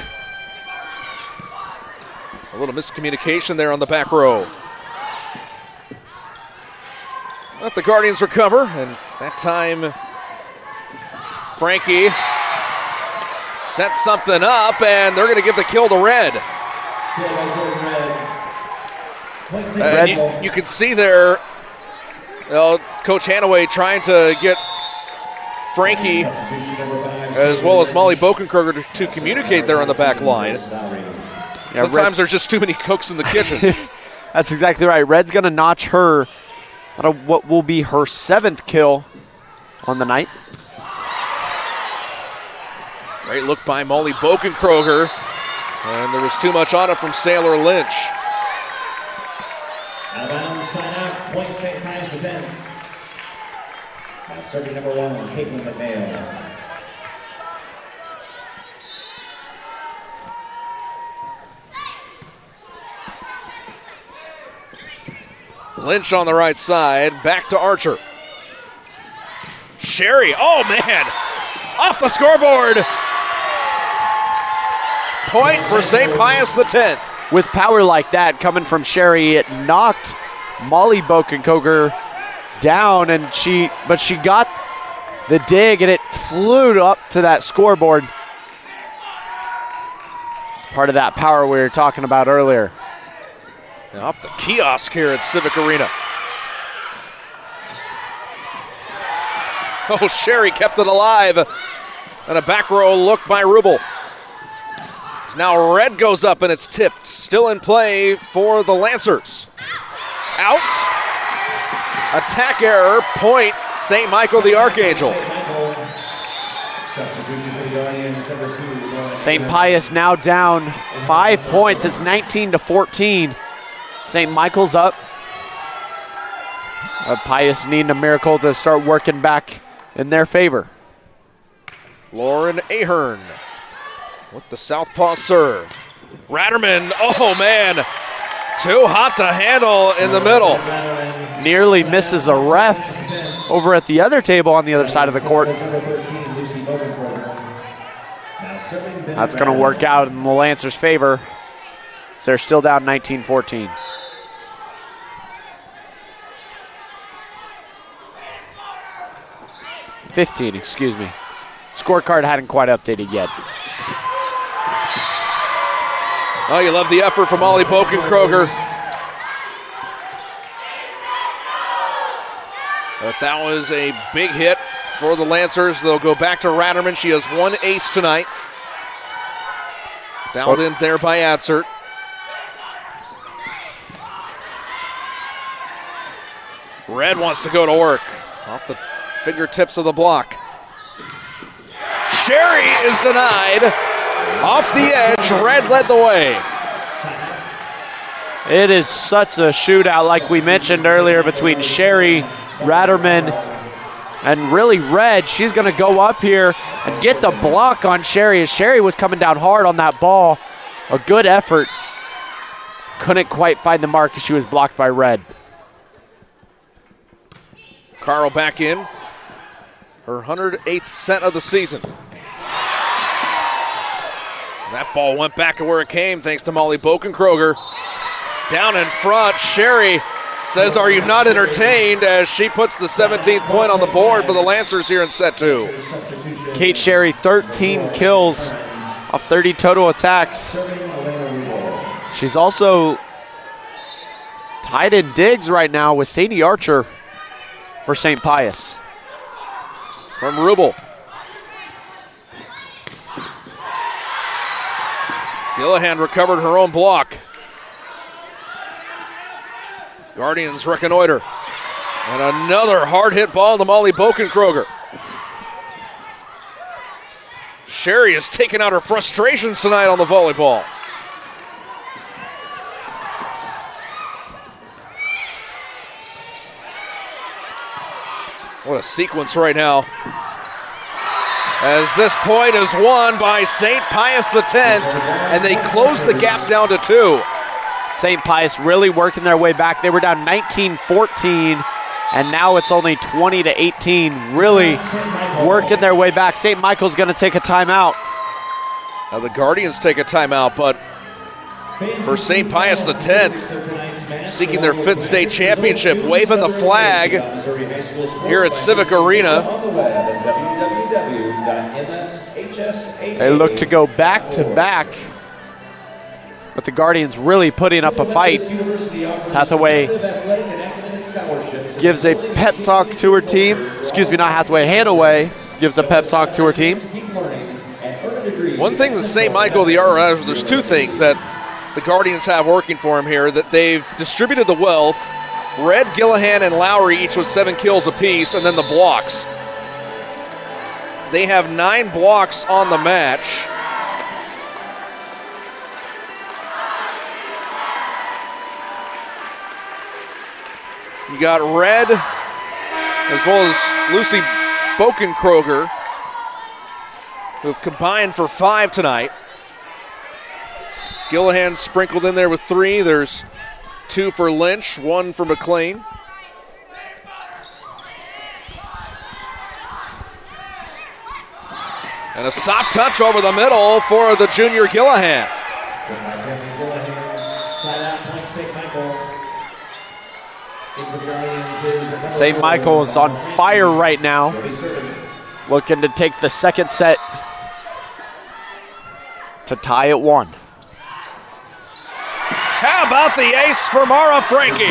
A: A little miscommunication there on the back row. Let the Guardians recover, and that time Frankie sets something up, and they're going to give the kill to Red. You can see there, Coach Hanaway trying to get Frankie as well as Molly Bokenkroger to communicate there on the back line.
B: Yeah,
A: Sometimes there's just too many cooks in the kitchen.
B: That's exactly right. Red's going to notch her at what will be her 7th kill on the night.
A: Great look by Molly Bokenkroger, and there was too much on it from Sailor Lynch.
E: Out of bounds, sign out, point St. Pius for 10. Serving number 1, Caitlin McNeil.
A: Lynch on the right side, back to Archer. Sherry, oh man, off the scoreboard. Point for St. Pius X.
B: With power like that coming from Sherry, it knocked Molly Bokenkroger down, but she got the dig and it flew up to that scoreboard. It's part of that power we were talking about earlier.
A: And off the kiosk here at Civic Arena. Oh, Sherry kept it alive. And a back row look by Rubel. Now Red goes up and it's tipped. Still in play for the Lancers. Out. Attack error. Point St. Michael the Archangel.
B: St. Pius now down 5 points. It's 19-14. St. Michael's up. Pius needing a miracle to start working back in their favor.
A: Lauren Ahern with the southpaw serve. Ratterman, oh man, too hot to handle in the middle.
B: Nearly misses a ref over at the other table on the other side of the court. That's going to work out in the Lancers' favor. So they're still down 19-14. Excuse me. Scorecard hadn't quite updated yet.
A: Oh, you love the effort from Molly Bokenkroger. But that was a big hit for the Lancers. They'll go back to Ratterman. She has 1 ace tonight. Downed in there by Adsert. Red wants to go to work. Off the fingertips of the block. Sherry is denied. Off the edge, Red led the way.
B: It is such a shootout, like we mentioned earlier, between Sherry, Ratterman, and really Red. She's going to go up here and get the block on Sherry, as Sherry was coming down hard on that ball. A good effort. Couldn't quite find the mark as she was blocked by Red.
A: Carl back in. Her 108th set of the season. That ball went back to where it came thanks to Molly Bokenkroger. Down in front, Sherry says, "Are you not entertained?" as she puts the 17th point on the board for the Lancers here in set 2.
B: Kate Sherry, 13 kills off 30 total attacks. She's also tied in digs right now with Sadie Archer for St. Pius.
A: From Rubel. Gillihan recovered her own block. Guardians reconnoiter. And another hard-hit ball to Molly Bokenkroger. Sherry has taken out her frustrations tonight on the volleyball. What a sequence right now. As this point is won by St. Pius X, and they close the gap down to 2.
B: St. Pius really working their way back. They were down 19-14, and now it's only 20-18. Really working their way back. St. Michael's going to take a timeout.
A: Now the Guardians take a timeout, but for St. Pius X, seeking their 5th state championship, waving the flag here at Civic Arena.
B: They look to go back-to-back, but the Guardians really putting up a fight. Hathaway gives a pep talk to her team. Excuse me, not Hathaway, Hanaway gives a pep talk to her team.
A: One thing that St. Michael, there's 2 things that the Guardians have working for them here, that they've distributed the wealth. Red, Gillihan, and Lowry each with 7 kills apiece, and then the blocks. They have 9 blocks on the match. You got Red, as well as Lucy Bokenkroger, who have combined for 5 tonight. Gillihan sprinkled in there with 3. There's 2 for Lynch, 1 for McLean. And a soft touch over the middle for the junior Gillihan.
B: St. Michael is on fire right now, looking to take the second set to tie at 1.
A: How about the ace for Mara Frankie?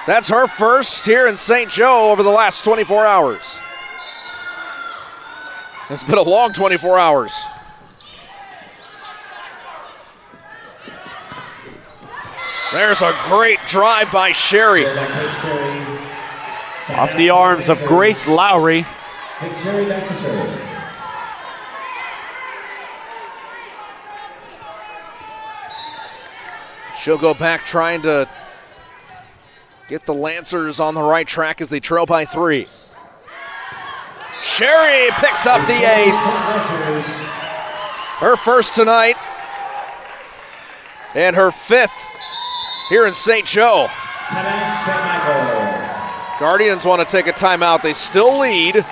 A: That's her first here in St. Joe over the last 24 hours. It's been a long 24 hours. There's a great drive by Sherry.
B: Off the arms of Grace Lowry.
A: She'll go back trying to get the Lancers on the right track as they trail by 3. Sherry picks up the ace. Her first tonight and her 5th here in St. Joe. Guardians want to take a timeout. They still lead,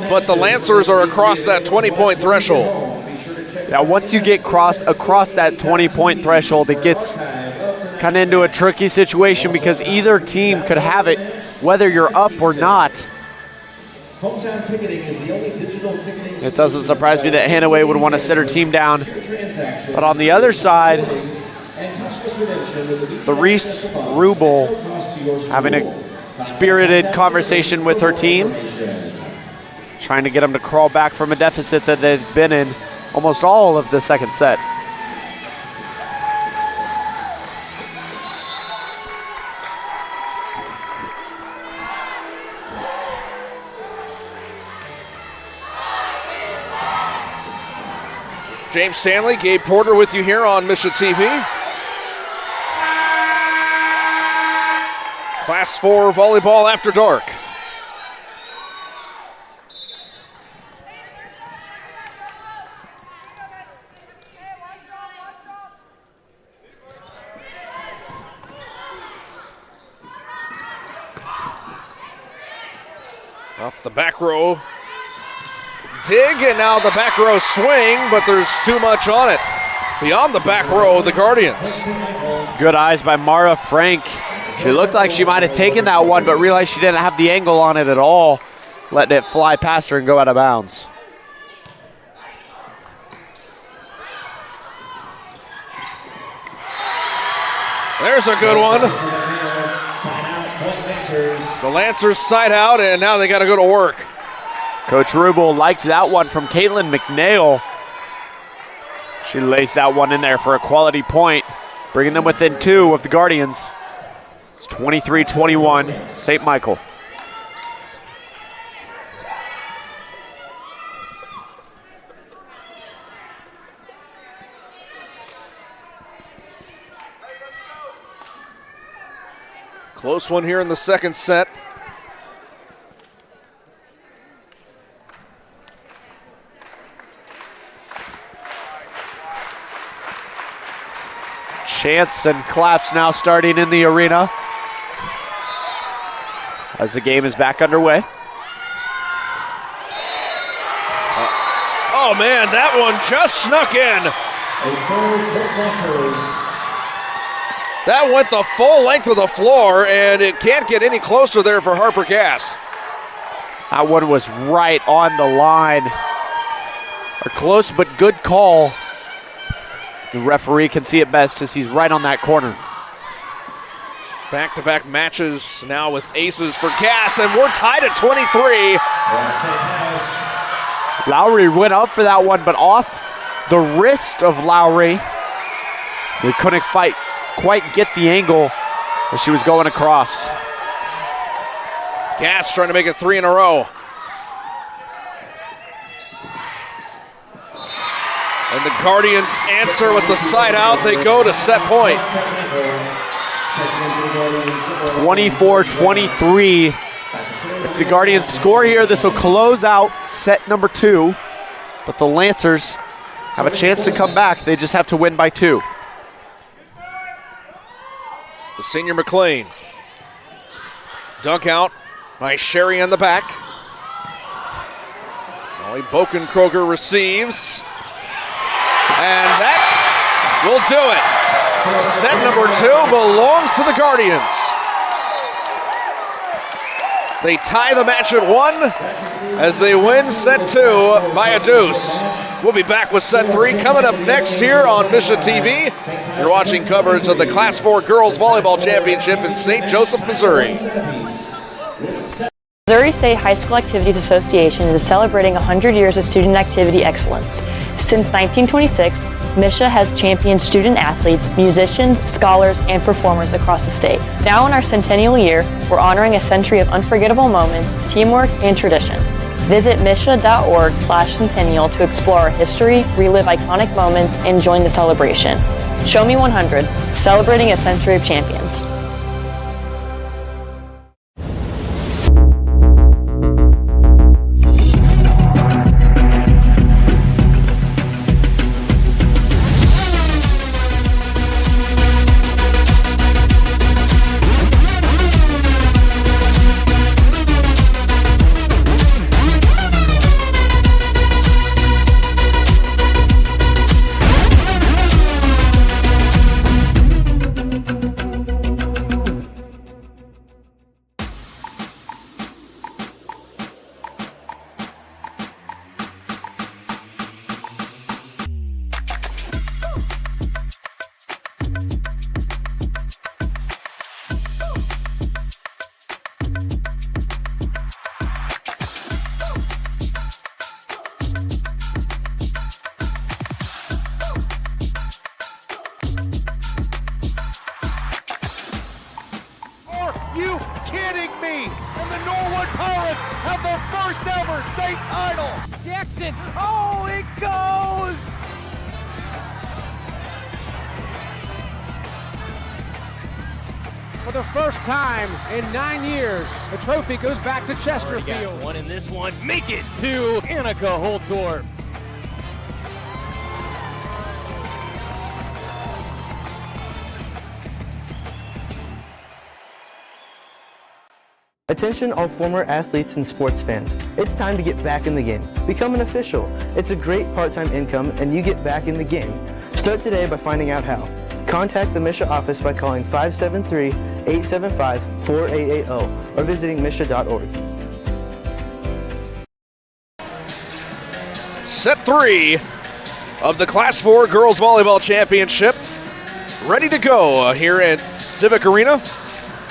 A: but the Lancers are across that 20-point threshold.
B: Now, once you get across that 20-point threshold, it gets kind of into a tricky situation because either team could have it, whether you're up or not. It doesn't surprise me that Hanaway would want to sit her team down. But on the other side, the Reese Rubel having a spirited conversation with her team, trying to get them to crawl back from a deficit that they've been in almost all of the second set.
A: James Stanley, Gabe Porter with you here on Misha TV. Class 4 volleyball after dark. Off the back row. Dig, and now the back row swing, but there's too much on it. Beyond the back row, the Guardians.
B: Good eyes by Mara Frank. She looked like she might have taken that one, but realized she didn't have the angle on it at all, letting it fly past her and go out of bounds.
A: There's a good one. The Lancers side out, and now they got to go to work.
B: Coach Rubel liked that one from Caitlin McNeil. She lays that one in there for a quality point, bringing them within 2 of the Guardians. It's 23-21, St. Michael.
A: Close one here in the second set.
B: Chants and claps now starting in the arena as the game is back underway.
A: Oh, man, that one just snuck in. That went the full length of the floor, and it can't get any closer there for Harper Cass.
B: That one was right on the line. A close but good call. The referee can see it best as he's right on that corner.
A: Back-to-back matches now with aces for Cass, and we're tied at 23.
B: Lowry went up for that one, but off the wrist of Lowry. They couldn't quite get the angle as she was going across.
A: Cass trying to make it 3 in a row. And the Guardians answer with the side out. They go to set point.
B: 24-23. If the Guardians score here, this will close out set number 2. But the Lancers have a chance to come back. They just have to win by 2.
A: The senior McLean. Dunk out by Sherry on the back. Molly Bokenkroger receives. And that will do it. Set number 2 belongs to the Guardians. They tie the match at 1 as they win set 2 by a deuce. We'll be back with set 3 coming up next here on Misha TV. You're watching coverage of the Class 4 Girls Volleyball Championship in St. Joseph, Missouri.
H: Missouri State High School Activities Association is celebrating 100 years of student activity excellence. Since 1926, Misha has championed student athletes, musicians, scholars, and performers across the state. Now in our centennial year, we're honoring a century of unforgettable moments, teamwork, and tradition. Visit misha.org/centennial to explore our history, relive iconic moments, and join the celebration. Show Me 100, celebrating a century of champions.
J: You kidding me? And the Norwood Pirates have their first ever state title.
K: Jackson, oh, it goes! For the first time in 9 years, the trophy goes back to Chesterfield.
L: One in this one, make it to Annika Holtorf.
I: Attention all former athletes and sports fans. It's time to get back in the game. Become an official. It's a great part-time income and you get back in the game. Start today by finding out how. Contact the Misha office by calling 573-875-4880 or visiting misha.org.
A: Set 3 of the Class 4 Girls Volleyball Championship. Ready to go here at Civic Arena.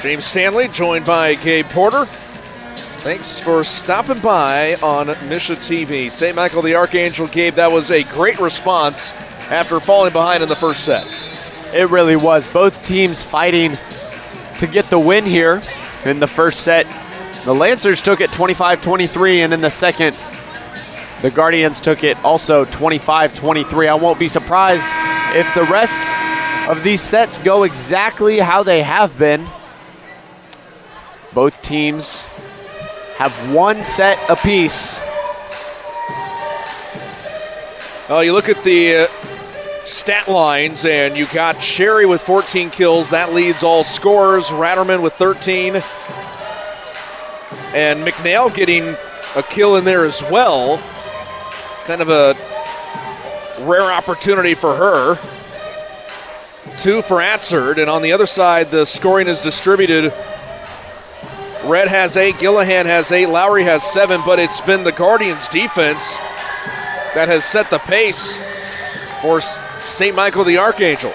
A: James Stanley joined by Gabe Porter. Thanks for stopping by on Misha TV. St. Michael the Archangel, Gabe, that was a great response after falling behind in the first set.
B: It really was. Both teams fighting to get the win here in the first set. The Lancers took it 25-23, and in the second, the Guardians took it also 25-23. I won't be surprised if the rest of these sets go exactly how they have been. Both teams have one set apiece.
A: Well, you look at the stat lines, and you got Sherry with 14 kills. That leads all scorers. Ratterman with 13. And McNeil getting a kill in there as well. Kind of a rare opportunity for her. 2 for Atzerd, and on the other side, the scoring is distributed. Red has 8, Gillihan has 8, Lowry has 7, but it's been the Guardians' defense that has set the pace for St. Michael the Archangel.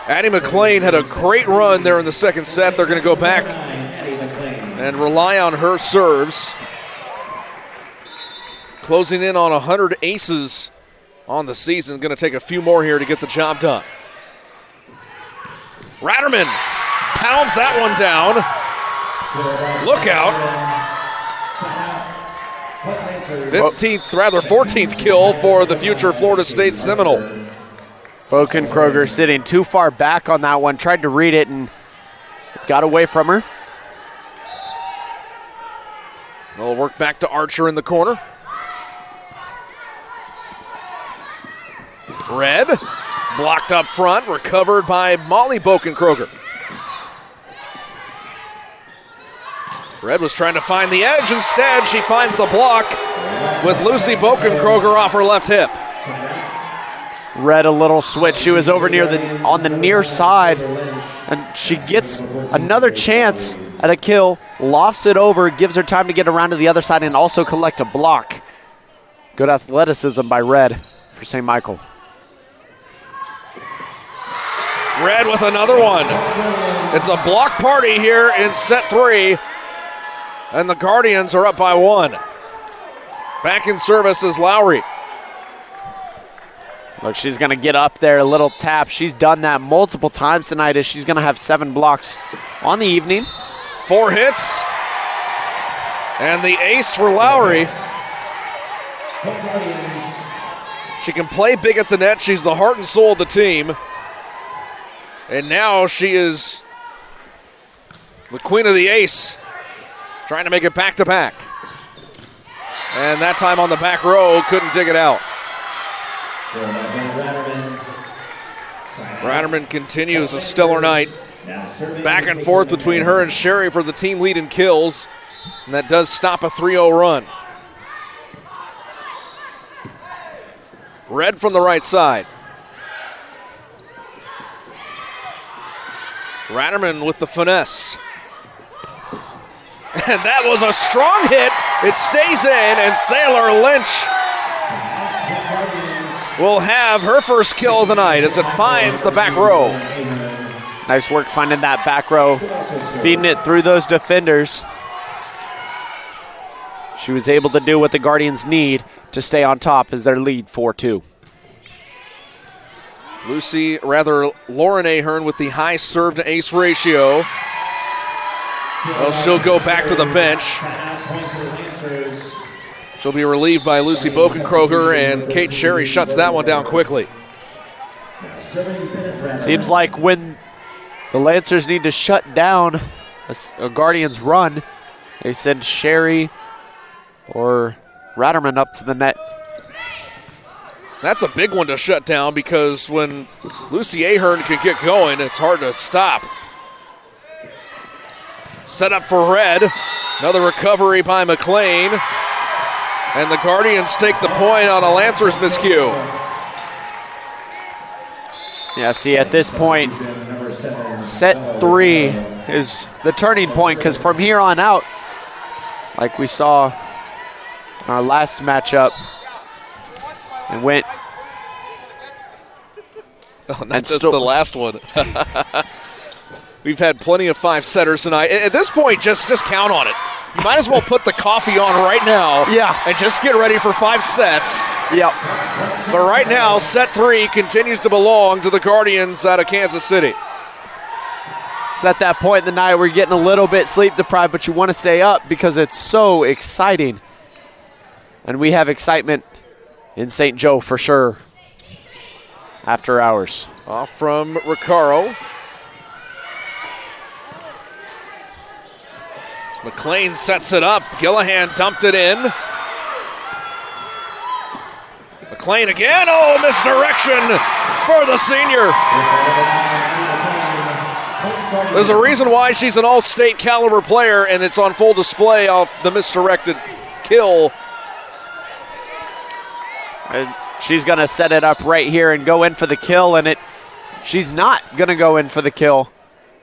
A: Addie McLean had a great run there in the second set. They're going to go back and rely on her serves. Closing in on 100 aces on the season. Going to take a few more here to get the job done. Ratterman pounds that one down. Look out. 14th kill for the future Florida State Seminole.
B: Bokenkroger sitting too far back on that one. Tried to read it and got away from her.
A: They'll work back to Archer in the corner. Red, blocked up front, recovered by Molly Bokenkroger. Red was trying to find the edge. Instead, she finds the block with Lucy Bokenkroger off her left hip.
B: Red a little switch. She was over on the near side, and she gets another chance at a kill, lofts it over, gives her time to get around to the other side and also collect a block. Good athleticism by Red for St. Michael.
A: Red with another one. It's a block party here in set 3, and the Guardians are up by 1. Back in service is Lowry.
B: Look, she's going to get up there, a little tap. She's done that multiple times tonight as she's going to have 7 blocks on the evening.
A: 4 hits. And the ace for Lowry. She can play big at the net. She's the heart and soul of the team. And now she is the queen of the ace, trying to make it back-to-back. And that time on the back row, couldn't dig it out. Ratterman continues a stellar night. Back and forth between her and Sherry for the team lead in kills. And that does stop a 3-0 run. Red from the right side. Ratterman with the finesse. And that was a strong hit. It stays in, and Sailor Lynch will have her first kill of the night as it finds the back row.
B: Nice work finding that back row, feeding it through those defenders. She was able to do what the Guardians need to stay on top as their lead 4-2.
A: Lauren Ahern with the high serve to ace ratio. Well, she'll go back to the bench. She'll be relieved by Lucy Bokenkroger, and Kate Sherry shuts that one down quickly.
B: Seems like when the Lancers need to shut down a Guardians run, they send Sherry or Ratterman up to the net.
A: That's a big one to shut down because when Lucy Ahern can get going, it's hard to stop. Set up for Red. Another recovery by McLean. And the Guardians take the point on a Lancers miscue.
B: Yeah, see, at this point, set 3 is the turning point because from here on out, like we saw in our last matchup, it went.
A: Oh, not just the last one. We've had plenty of 5-setters tonight. At this point, just count on it. You might as well put the coffee on right now.
B: Yeah.
A: And just get ready for 5 sets.
B: Yep.
A: But right now, set 3 continues to belong to the Guardians out of Kansas City.
B: It's at that point in the night where you're getting a little bit sleep deprived, but you want to stay up because it's so exciting. And we have excitement in St. Joe for sure. After hours.
A: Off from Recaro. McLean sets it up. Gillihan dumped it in. McLean again. Oh, misdirection for the senior. There's a reason why she's an all-state caliber player, and it's on full display off the misdirected kill.
B: And she's going to set it up right here and go in for the kill, and she's not going to go in for the kill.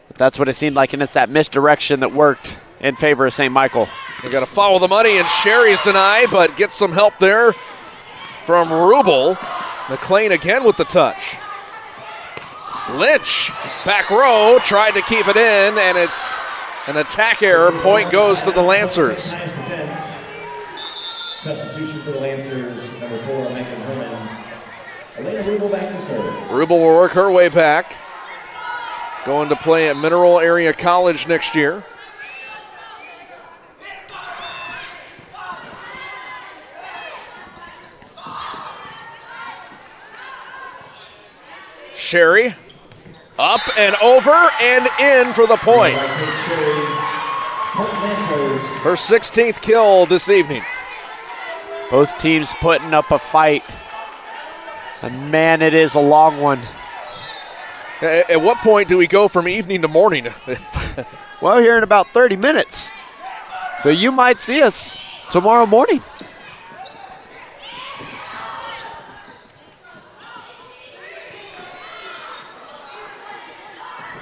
B: But that's what it seemed like, and it's that misdirection that worked in favor of St. Michael.
A: They got to follow the money, and Sherry's denied, but gets some help there from Rubel. McLean again with the touch. Lynch, back row, tried to keep it in, and it's an attack error. Point goes to the Lancers.
E: Substitution for the Lancers, number 4, Megan Herman. Elena Rubel back to serve.
A: Rubel will work her way back. Going to play at Mineral Area College next year. Sherry, up and over and in for the point. Her 16th kill this evening.
B: Both teams putting up a fight. And man, it is a long one.
A: At what point do we go from evening to morning?
B: Well, here in about 30 minutes. So you might see us tomorrow morning.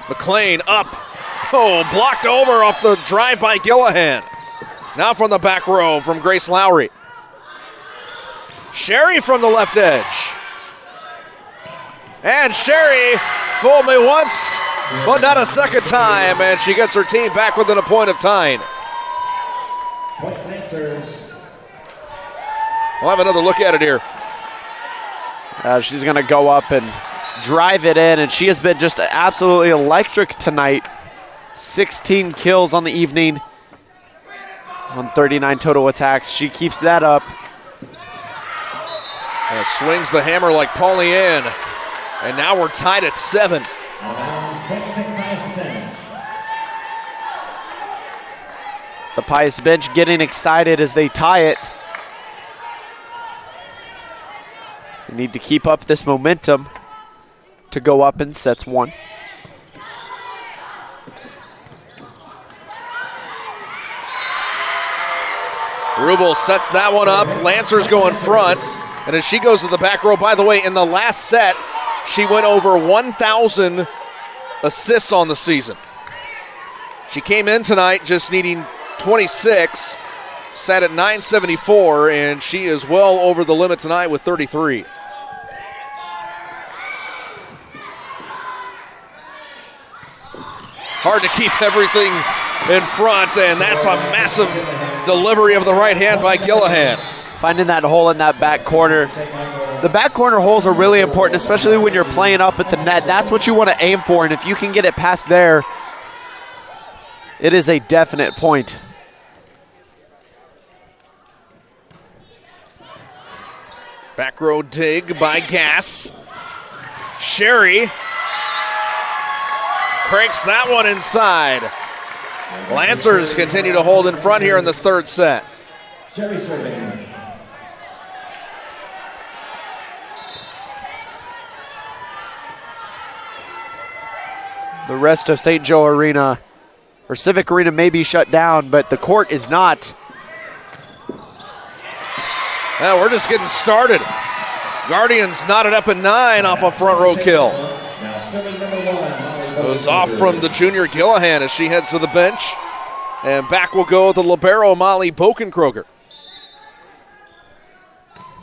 A: McLean up. Oh, blocked over off the drive by Gillahan. Now from the back row from Grace Lowry. Sherry from the left edge. And Sherry fooled me once, but not a second time, and she gets her team back within a point of tying.
E: Point Lancers.
A: We'll have another look at it here.
B: She's going to go up and drive it in, and she has been just absolutely electric tonight. 16 kills on the evening on 39 total attacks. She keeps that up.
A: And swings the hammer like Paulie Ann. And now we're tied at 7.
B: The Pius bench getting excited as they tie it. They need to keep up this momentum to go up in sets 1.
A: Rubel sets that one up. Lancers go in front. And as she goes to the back row, by the way, in the last set, she went over 1,000 assists on the season. She came in tonight just needing 26, sat at 974, and she is well over the limit tonight with 33. Hard to keep everything in front, and that's a massive delivery of the right hand by Gillahan.
B: Finding that hole in that back corner. The back corner holes are really important, especially when you're playing up at the net. That's what you want to aim for, and if you can get it past there, it is a definite point.
A: Back row dig by Gass. Sherry cranks that one inside. Lancers continue to hold in front here in this third set.
E: Sherry serving.
B: The rest of St. Joe Arena, or Civic Arena, may be shut down, but the court is not.
A: Well, we're just getting started. Guardians knotted up at 9 off a front row kill. It was off from the junior Gillahan as she heads to the bench. And back will go the libero Molly Bokenkroger.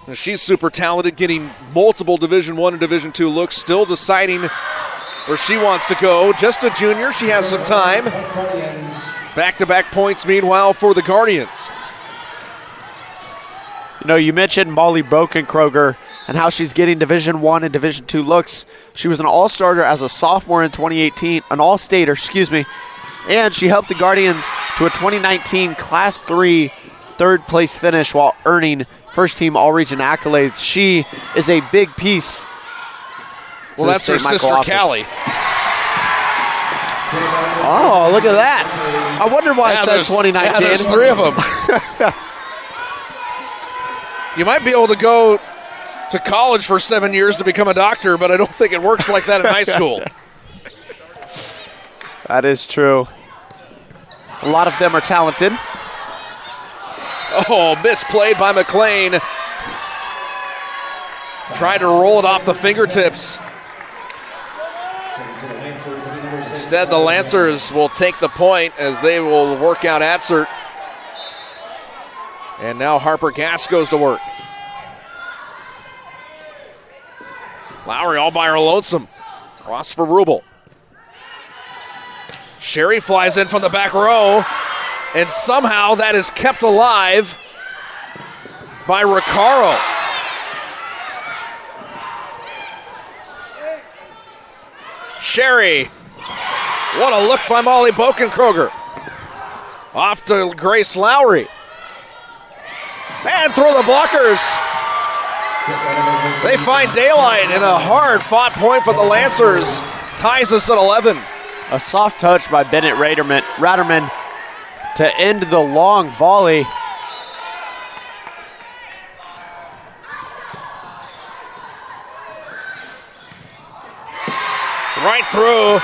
A: And she's super talented, getting multiple Division I and Division II looks, still deciding where she wants to go. Just a junior, she has some time. Back-to-back points, meanwhile, for the Guardians.
B: You know, you mentioned Molly Bokenkroger and how she's getting Division I and Division II looks. She was an all-starter as a sophomore in 2018, an all-stater, excuse me, and she helped the Guardians to a 2019 Class 3 third-place finish while earning first-team all-region accolades. She is a big piece.
A: Well, that's her sister, Callie.
B: Oh, look at that. I wonder why I said 2019.
A: Yeah, there's 3 of them. You might be able to go to college for 7 years to become a doctor, but I don't think it works like that in high school.
B: That is true. A lot of them are talented.
A: Oh, misplayed by McLean. Tried to roll it off the fingertips. Instead, the Lancers will take the point as they will work out Atzert. And now Harper Gass goes to work. Lowry all by her lonesome. Cross for Rubel. Sherry flies in from the back row, and somehow that is kept alive by Recaro. Sherry. What a look by Molly Bokenkroger. Off to Grace Lowry. And through the blockers. They find daylight in a hard-fought point for the Lancers. Ties us at 11.
B: A soft touch by Bennett Ratterman to end the long volley.
A: Right through.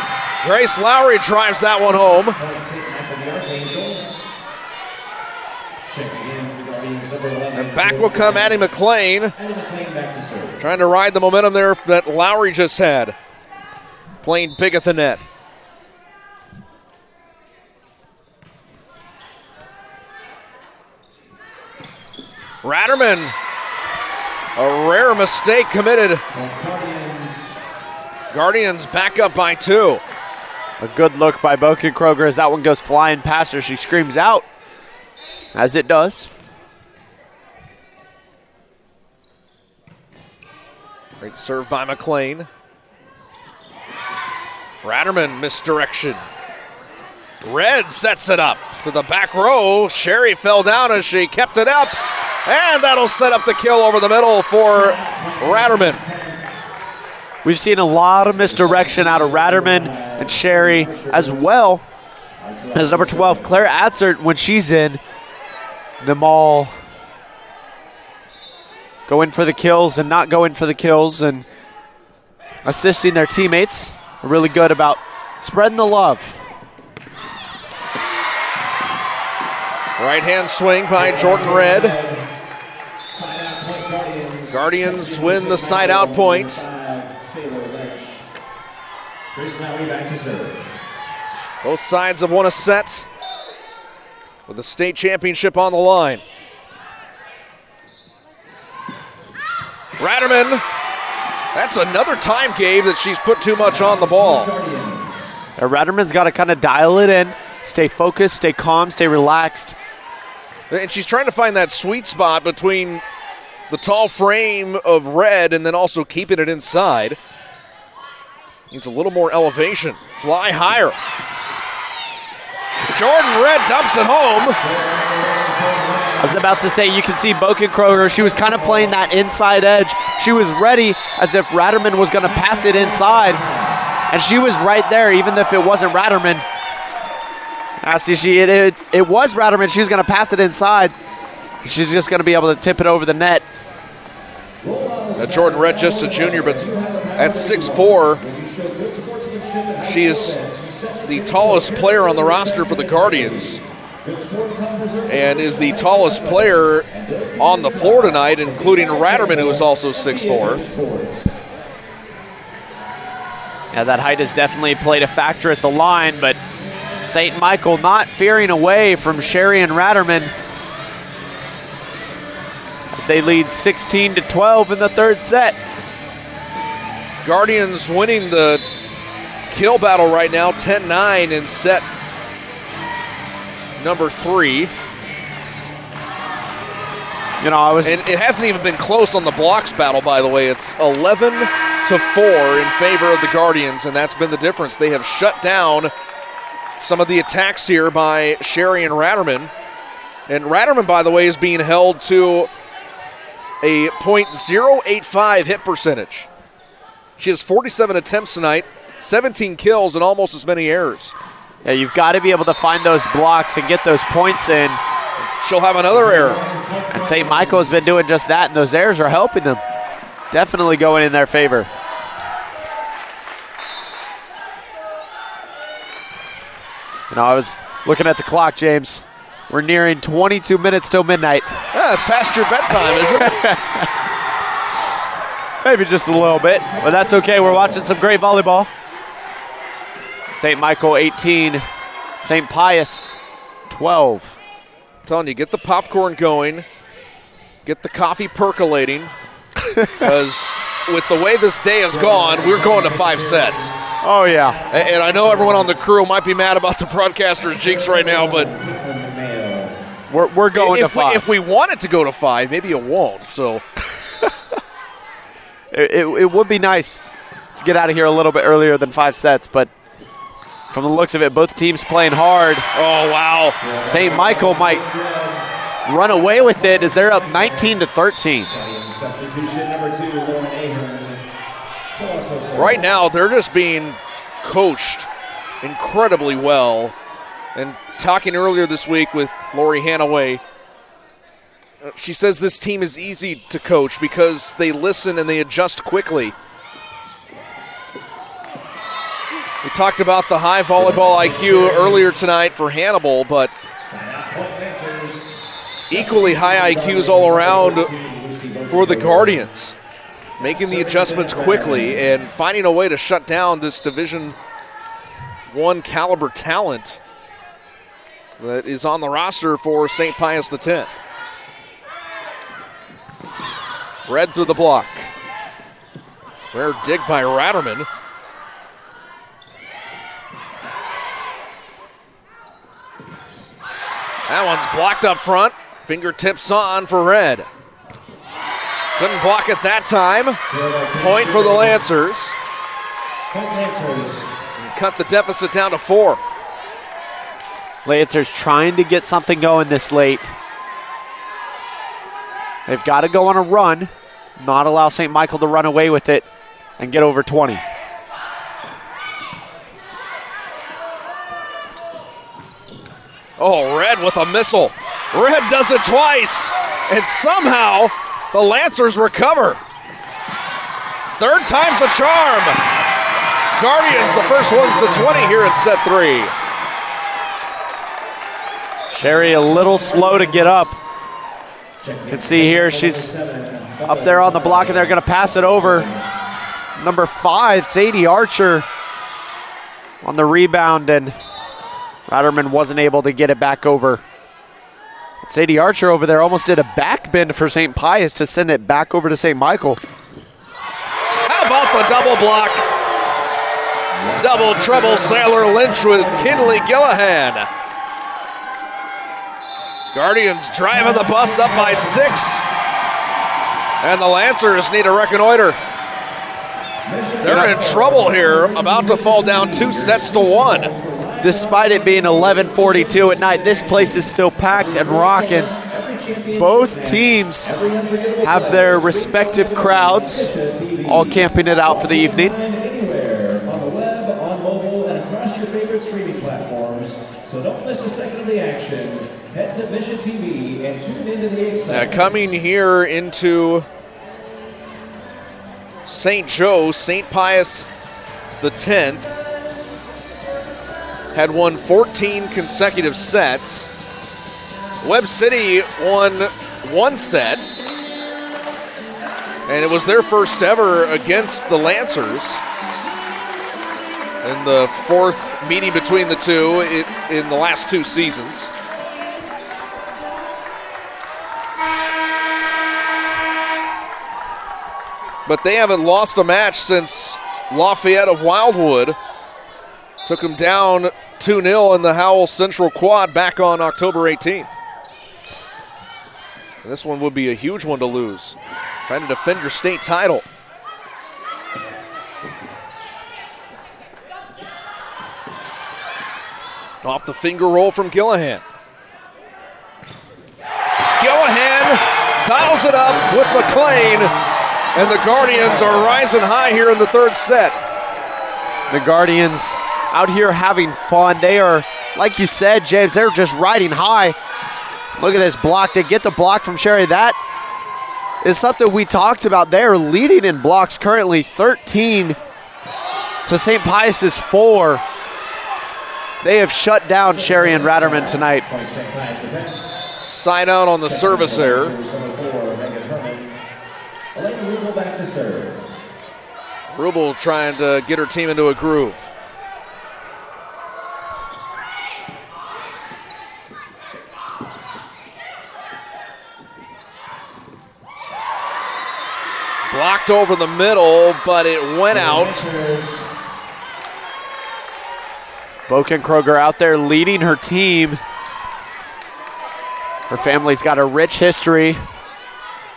A: Grace Lowry drives that one home. And back will come Addie McLean. Trying to ride the momentum there that Lowry just had. Playing big at the net. Ratterman. A rare mistake committed. Guardians back up by 2.
B: A good look by Bokenkroger as that one goes flying past her. She screams out, as it does.
A: Great serve by McLean. Ratterman misdirection. Red sets it up to the back row. Sherry fell down as she kept it up. And that'll set up the kill over the middle for Ratterman.
B: We've seen a lot of misdirection out of Ratterman and Sherry, as well as number 12, Claire Atzert, when she's in. Them all go in for the kills and not go in for the kills and assisting their teammates. Are really good about spreading the love.
A: Right hand swing by Jordan Red. Guardians win the side out point. Both sides have won a set with the state championship on the line. Ratterman, that's another time, Gabe, that she's put too much on the ball.
B: Ratterman's got to kind of dial it in, stay focused, stay calm, stay relaxed.
A: And she's trying to find that sweet spot between the tall frame of Red and then also keeping it inside. Needs a little more elevation. Fly higher. Jordan Red dumps it home.
B: I was about to say, you can see Bokenkroger, she was kind of playing that inside edge. She was ready as if Ratterman was going to pass it inside. And she was right there, even if it wasn't Ratterman. It was Ratterman. She was going to pass it inside. She's just going to be able to tip it over the net.
A: Jordan Red, just a junior, but at 6'4", she is the tallest player on the roster for the Guardians and is the tallest player on the floor tonight, including Ratterman, who is also 6'4".
B: Yeah, that height has definitely played a factor at the line, but St. Michael not veering away from Sherry and Ratterman. They lead 16-12 in the third set.
A: Guardians winning the kill battle right now, 10-9 in set number 3. And it hasn't even been close on the blocks battle, by the way. It's 11-4 in favor of the Guardians, and that's been the difference. They have shut down some of the attacks here by Sherry and Ratterman. And Ratterman, by the way, is being held to a .085 hit percentage. She has 47 attempts tonight, 17 kills, and almost as many errors.
B: Yeah, you've got to be able to find those blocks and get those points in.
A: She'll have another error.
B: And St. Michael has been doing just that, and those errors are helping them. Definitely going in their favor. I was looking at the clock, James. We're nearing 22 minutes till midnight.
A: Yeah, it's past your bedtime, isn't it?
B: Maybe just a little bit, but that's okay. We're watching some great volleyball. St. Michael 18, St. Pius 12.
A: I'm telling you, get the popcorn going, get the coffee percolating, because with the way this day has gone, we're going to 5 sets.
B: Oh, yeah.
A: And I know everyone on the crew might be mad about the broadcaster's jinx right now, but
B: we're going to 5.
A: If we want it to go to 5, maybe it won't. So
B: it would be nice to get out of here a little bit earlier than 5 sets, but from the looks of it, both teams playing hard.
A: Oh, wow.
B: St. Michael might run away with it as they're up 19-13.
A: Right now, they're just being coached incredibly well. And talking earlier this week with Lori Hanaway, she says this team is easy to coach because they listen and they adjust quickly. We talked about the high volleyball IQ earlier tonight for Hannibal, but equally high IQs all around for the Guardians, making the adjustments quickly and finding a way to shut down this Division I caliber talent that is on the roster for St. Pius X. Red through the block. Rare dig by Ratterman. That one's blocked up front. Fingertips on for Red. Couldn't block it that time. Point for the Lancers. And cut the deficit down to 4.
B: Lancers trying to get something going this late. They've got to go on a run, not allow St. Michael to run away with it and get over 20.
A: Oh, Red with a missile. Red does it twice, and somehow the Lancers recover. Third time's the charm. Guardians, the first ones to 20 here in set 3.
B: Sherry a little slow to get up. You can see here she's up there on the block, and they're going to pass it over. Number 5, Sadie Archer on the rebound, and Ratterman wasn't able to get it back over. Sadie Archer over there almost did a back bend for St. Pius to send it back over to St. Michael.
A: How about the double block? Double trouble Sailor Lynch with Kinley Gillahan. Guardians driving the bus up by 6. And the Lancers need to reconnoiter. They're in trouble here, about to fall down 2 sets to 1.
B: Despite it being 11:42 at night, this place is still packed and rocking. Both teams have their respective crowds all camping it out for the evening.
E: Anywhere on the web, on mobile, and across your favorite streaming platforms. So don't miss a second of the action. Head to Mission TV and tune into the excitement.
A: Coming here into St. Joe, St. Pius X had won 14 consecutive sets. Webb City won 1 set, and it was their first ever against the Lancers. And the 4th meeting between the two in the last 2 seasons. But they haven't lost a match since Lafayette of Wildwood took them down 2-0 in the Howell Central Quad back on October 18th. And this one would be a huge one to lose. Trying to defend your state title. Off the finger roll from Gillahan. Gillahan dials it up with McLean, and the Guardians are rising high here in the 3rd set.
B: The Guardians out here having fun. They are, like you said, James, they're just riding high. Look at this block. They get the block from Sherry. That is something we talked about. They are leading in blocks currently, 13 to St. Pius's 4. They have shut down Sherry and Ratterman tonight.
A: Side out on the service error. Rubel trying to get her team into a groove. Blocked over the middle, but it went out.
B: Bokenkroger out there leading her team. Her family's got a rich history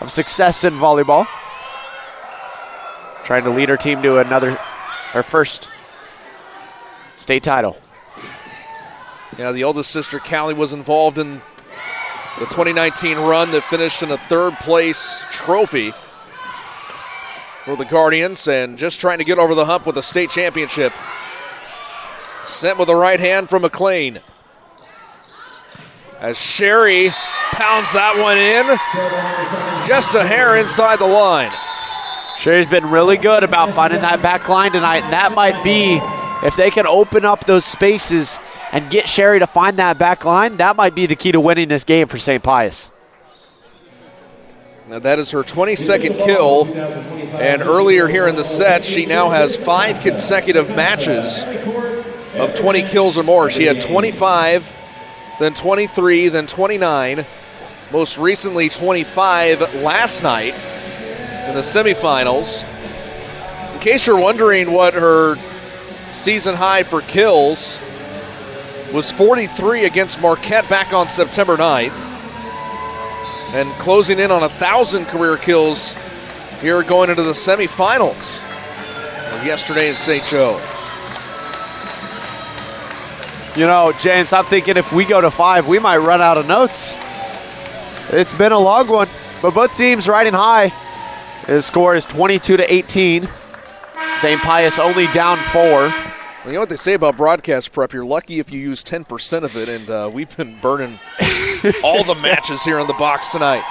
B: of success in volleyball. Trying to lead her team to her first state title.
A: Yeah, the oldest sister, Callie, was involved in the 2019 run that finished in a third-place trophy for the Guardians, and just trying to get over the hump with a state championship. Sent with the right hand from McLean. As Sherry pounds that one in, just a hair inside the line.
B: Sherry's been really good about finding that back line tonight, and that might be, if they can open up those spaces and get Sherry to find that back line, that might be the key to winning this game for St. Pius.
A: Now that is her 22nd kill, and earlier here in the set, she now has 5 consecutive matches of 20 kills or more. She had 25, then 23, then 29, most recently 25 last night in the semifinals. In case you're wondering what her season high for kills was, 43 against Marquette back on September 9th. And closing in on 1,000 career kills here going into the semifinals yesterday in St. Joe.
B: You know, James, I'm thinking if we go to 5, we might run out of notes. It's been a long one, but both teams riding high. The score is 22-18. St. Pius only down 4.
A: Well, you know what they say about broadcast prep? You're lucky if you use 10% of it, and we've been burning all the matches here in the box tonight.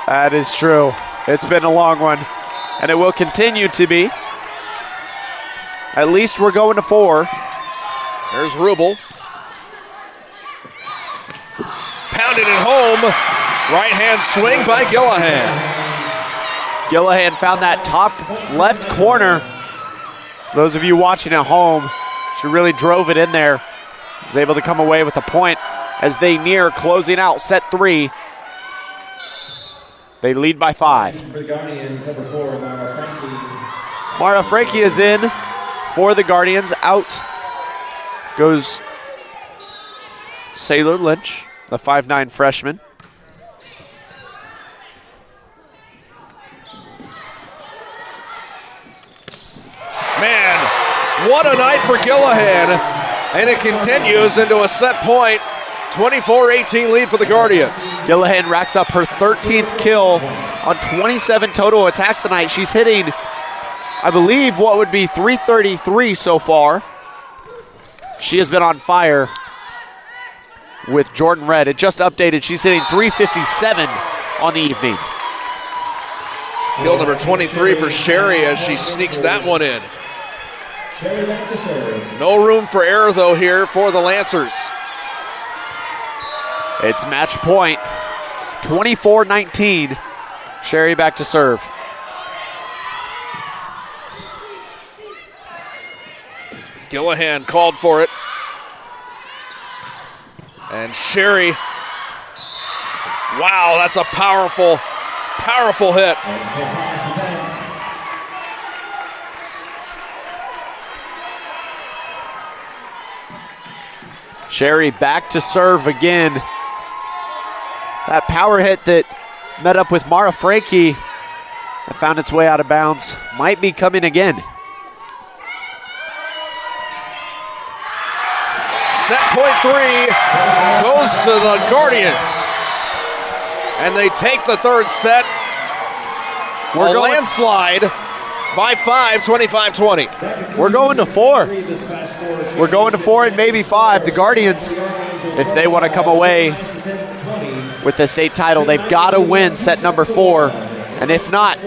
B: That is true. It's been a long one, and it will continue to be. At least we're going to 4.
A: There's Rubel. Pounded it home. Right hand swing by Gillahan.
B: Gillahan found that top left corner. Those of you watching at home, she really drove it in there. Was able to come away with a point as they near closing out set 3. They lead by 5.
E: For the Guardians, number 4, Mara Frankie.
B: Mara Frankie is in for the Guardians. Out goes Sailor Lynch, the 5'9" freshman.
A: Man, what a night for Gillahan. And it continues into a set point. 24-18 lead for the Guardians.
B: Gillahan racks up her 13th kill on 27 total attacks tonight. She's hitting, I believe, what would be 333 so far. She has been on fire with Jordan Red. It just updated. She's hitting 357 on the evening.
A: Kill number 23 for Sherry as she sneaks that one in. No room for error, though, here for the Lancers.
B: It's match point. 24-19. Sherry back to serve.
A: Gillahan called for it. And Sherry. Wow, that's a powerful, powerful hit.
B: Sherry back to serve again. That power hit that met up with Mara Frankie that found its way out of bounds might be coming again.
A: Set point 3 goes to the Guardians. And they take the third set. A landslide by 5, 25-20.
B: We're going to 4. We're going to 4 and maybe 5. The Guardians, if they want to come away with the state title, they've got to win set number 4. And if not,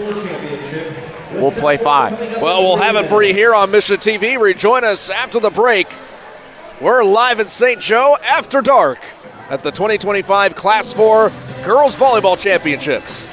B: we'll play 5.
A: Well, we'll have it for you here on Mission TV. Rejoin us after the break We're live in St. Joe after dark at the 2025 Class 4 Girls Volleyball Championships.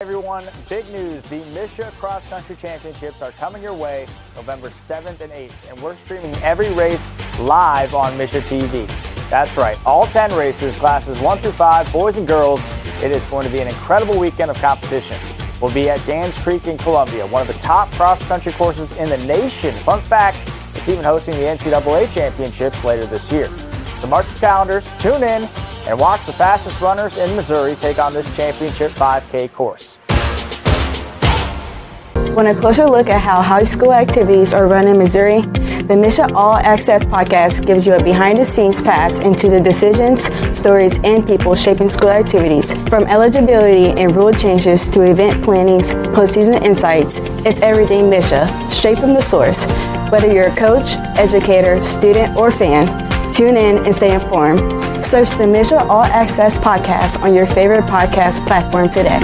F: Everyone, big news. The Misha Cross Country Championships are coming your way November 7th and 8th, and we're streaming every race live on Misha TV. That's right, all 10 races, classes 1 through 5, boys and girls. It is going to be an incredible weekend of competition. We'll be at Dan's Creek in Columbia, one of the top cross-country courses in the nation. Fun fact, it's even hosting the NCAA Championships later this year. So mark your calendars, tune in, and watch the fastest runners in Missouri take on this championship 5K course.
G: Want a closer look at how high school activities are run in Missouri? The Misha All Access podcast gives you a behind-the-scenes pass into the decisions, stories, and people shaping school activities. From eligibility and rule changes to event plannings, postseason insights, it's everything Misha, straight from the source. Whether you're a coach, educator, student, or fan, tune in and stay informed. Search the Misha All Access podcast on your favorite podcast platform today.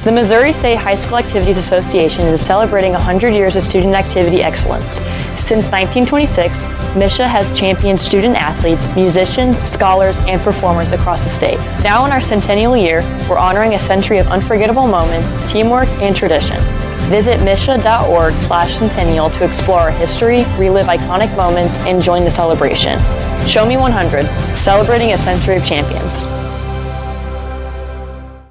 H: The Missouri State High School Activities Association is celebrating 100 years of student activity excellence. Since 1926, Misha has championed student athletes, musicians, scholars, and performers across the state. Now in our centennial year, we're honoring a century of unforgettable moments, teamwork, and tradition. Visit misha.org/centennial to explore our history, relive iconic moments, and join the celebration. Show Me 100, celebrating a century of champions.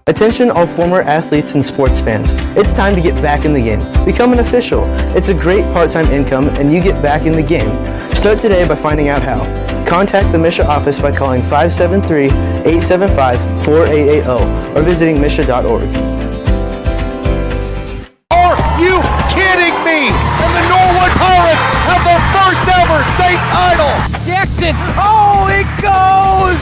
I: Attention all former athletes and sports fans. It's time to get back in the game. Become an official. It's a great part-time income and you get back in the game. Start today by finding out how. Contact the Misha office by calling 573-875-4880 or visiting misha.org.
J: Are you kidding me? And the Norwood Pirates have their first ever state title.
L: Jackson. Oh, it goes.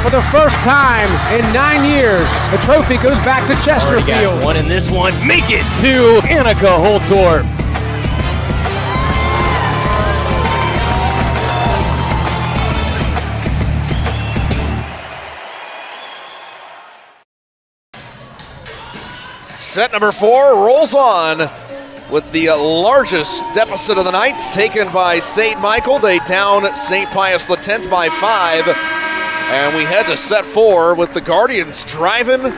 K: For the first time in 9 years, the trophy goes back to Chesterfield.
L: Got one in this one. Make it to Annika Holtorf.
A: Set number 4 rolls on with the largest deficit of the night taken by St. Michael. They down St. Pius X by 5. And we head to set 4 with the Guardians driving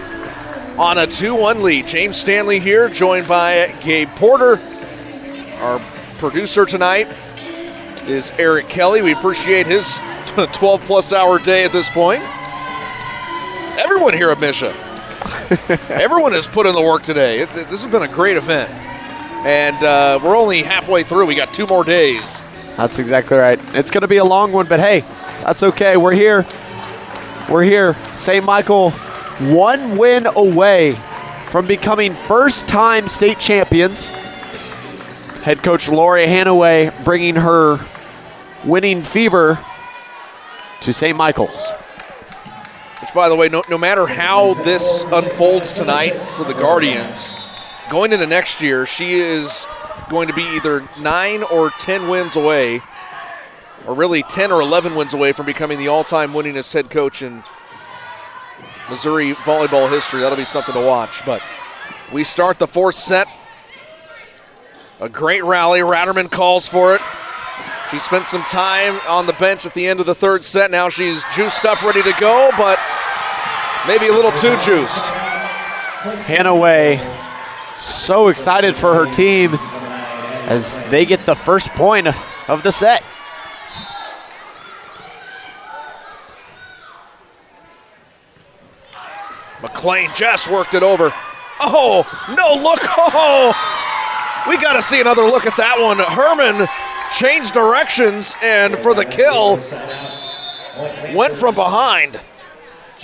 A: on a 2-1 lead. James Stanley here, joined by Gabe Porter. Our producer tonight is Eric Kelly. We appreciate his 12-plus hour day at this point. Everyone here at Misha. Everyone has put in the work today. This has been a great event. And we're only halfway through. We got 2 more days.
B: That's exactly right. It's going to be a long one, but hey, that's okay. We're here. We're here. St. Michael 1 win away from becoming first-time state champions. Head coach Lori Hanaway bringing her winning fever to St. Michael's.
A: Which, by the way, no matter how this unfolds tonight for the Guardians, going into next year, she is going to be either 9 or 10 wins away, or really 10 or 11 wins away from becoming the all-time winningest head coach in Missouri volleyball history. That'll be something to watch. But we start the 4th set. A great rally. Ratterman calls for it. She spent some time on the bench at the end of the 3rd set. Now she's juiced up, ready to go, but maybe a little too juiced.
B: Hanaway so excited for her team as they get the first point of the set.
A: McLean just worked it over. Oh, no look. Oh, we got to see another look at that one. Herman changed directions and for the kill, went from behind.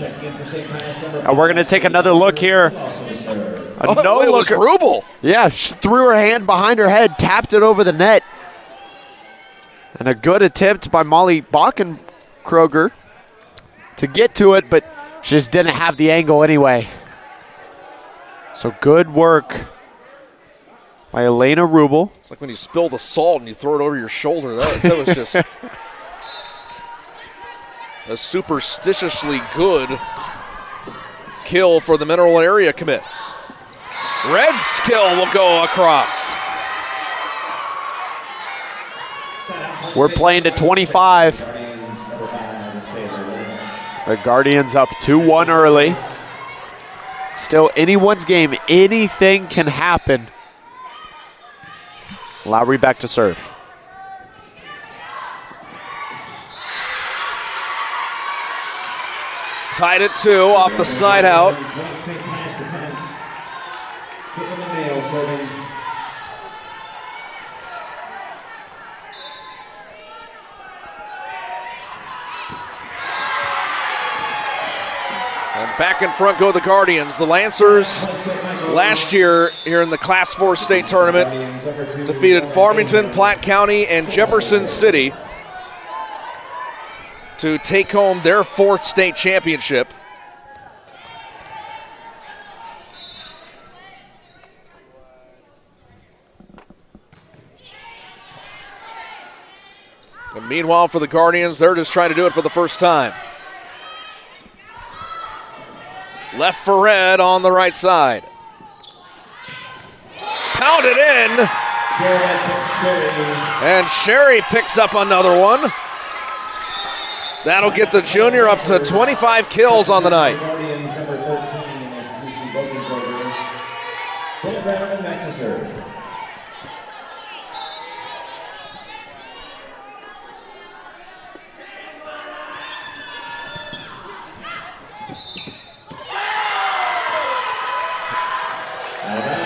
B: We're going to take another look here.
A: No, it was Rubel.
B: Yeah, she threw her hand behind her head, tapped it over the net. And a good attempt by Molly Bockenkroger to get to it, but she just didn't have the angle anyway. So good work by Elena Rubel.
A: It's like when you spill the salt and you throw it over your shoulder. That was just a superstitiously good kill for the Mineral Area commit. Red skill will go across.
B: We're playing to 25. The Guardians up 2-1 early. Still anyone's game. Anything can happen. Lowry back to serve.
A: Tied at 2 off the side out. And back in front go the Guardians. The Lancers last year here in the Class 4 state tournament defeated Farmington, Platte County, and Jefferson City to take home their 4th state championship. And meanwhile for the Guardians, they're just trying to do it for the first time. Left for red on the right side. Pounded in. And Sherry picks up another one. That'll get the junior up to 25 kills on the night.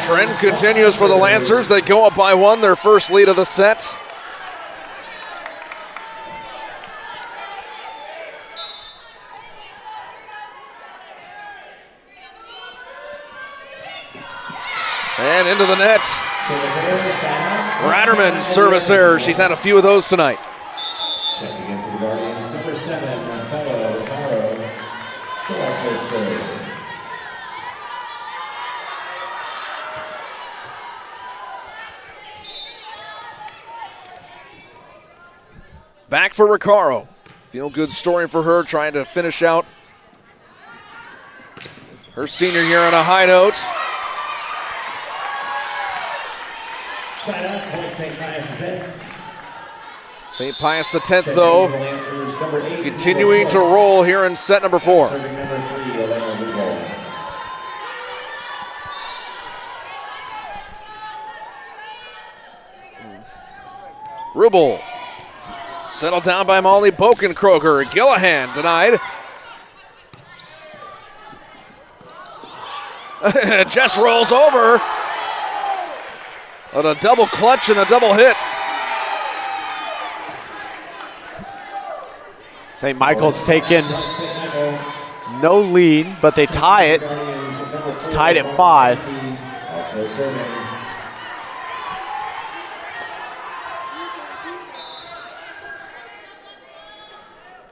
A: Trend continues for the Lancers. They go up by 1, their first lead of the set. And into the net. Ratterman, service error. She's had a few of those tonight.
E: Checking in for the Guardians, number 7, Rampello Caro. She'll also serve.
A: Back for Recaro. Feel good story for her, trying to finish out her senior year on a high note.
E: Side out, point St. Pius X.
A: St. Pius X, though, continuing to roll here in set number 4. Rubel. Settled down by Molly Bokenkroger. Gillahan denied. Just rolls over. On a double clutch and a double hit.
B: St. Michael's taken no lead, but they tie it. It's tied at 5.
E: Also serving.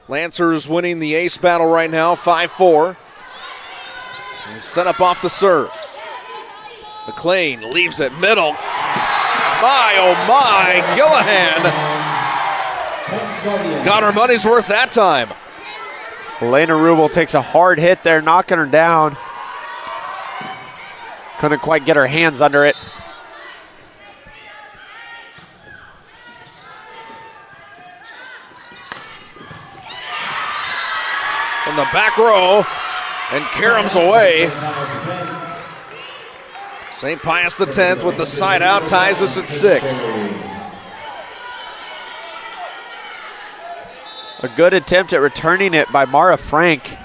A: Lancers winning the ace battle right now, 5-4. And set up off the serve. McLean leaves it middle. My, oh my, Gillahan got her money's worth that time.
B: Elena Rubel takes a hard hit there, knocking her down. Couldn't quite get her hands under it.
A: From the back row, and caroms away. St. Pius X with the side out ties us at 6.
B: A good attempt at returning it by Mara Frank.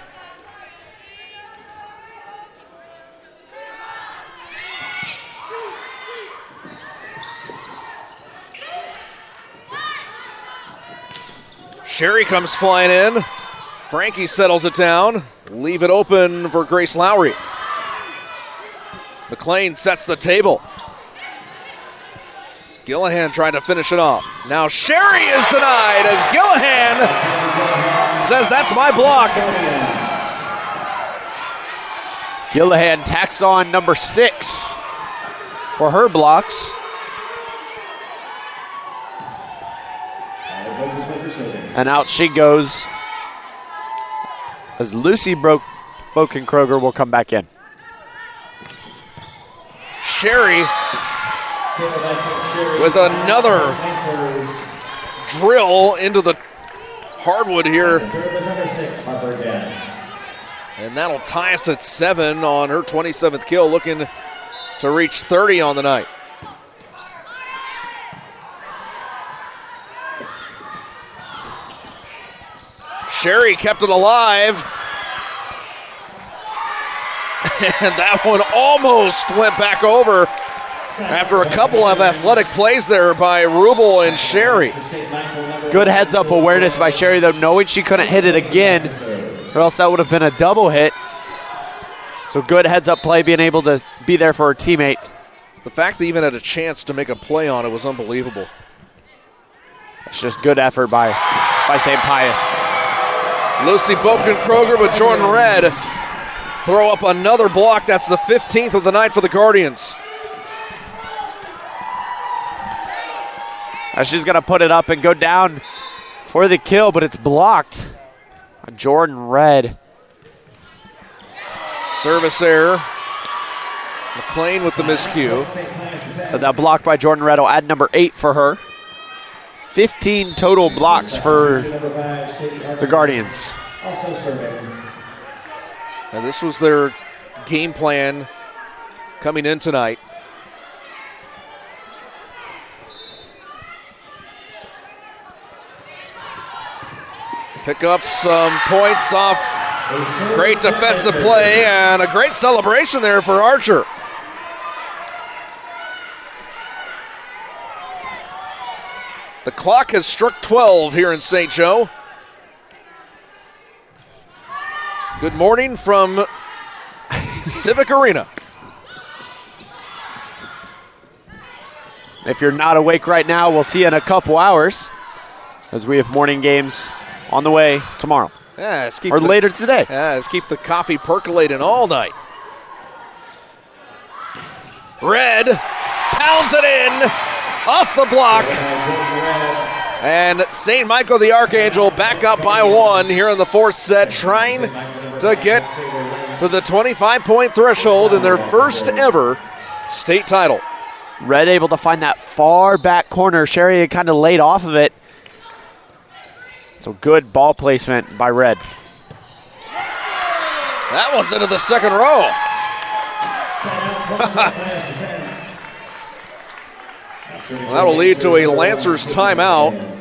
A: Sherry comes flying in. Frankie settles it down. Leave it open for Grace Lowry. McLean sets the table. Gillahan trying to finish it off. Now Sherry is denied as Gillahan says, "That's my block."
B: Gillahan tacks on number 6 for her blocks. And out she goes as Lucy broke Bokenkroger will come back in.
A: Sherry with another drill into the hardwood here. And that'll tie us at 7 on her 27th kill, looking to reach 30 on the night. Sherry kept it alive. And that one almost went back over after a couple of athletic plays there by Rubel and Sherry.
B: Good heads-up awareness by Sherry, though, knowing she couldn't hit it again, or else that would have been a double hit. So good heads-up play, being able to be there for her teammate.
A: The fact they even had a chance to make a play on it was unbelievable.
B: It's just good effort by St. Pius.
A: Lucy Bokenkroger with Jordan Red throw up another block. That's the 15th of the night for the Guardians.
B: She's going to put it up and go down for the kill, but it's blocked. Jordan Red.
A: Service error. McLean with the miscue.
B: But that block by Jordan Red will add number 8 for her. 15 total blocks for the Guardians.
A: Now this was their game plan coming in tonight. Pick up some points off great defensive play and a great celebration there for Archer. The clock has struck 12 here in St. Joe. Good morning from Civic Arena.
B: If you're not awake right now, we'll see you in a couple hours as we have morning games on the way tomorrow.
A: Yeah,
B: later today.
A: Yeah, let's keep the coffee percolating all night. Red pounds it in off the block. And St. Michael the Archangel back up by 1 here in the 4th set, trying to get to the 25-point threshold in their first ever state title.
B: Red able to find that far back corner. Sherry had kind of laid off of it. So good ball placement by Red.
A: That one's into the second row. Well, that'll lead to a Lancers timeout.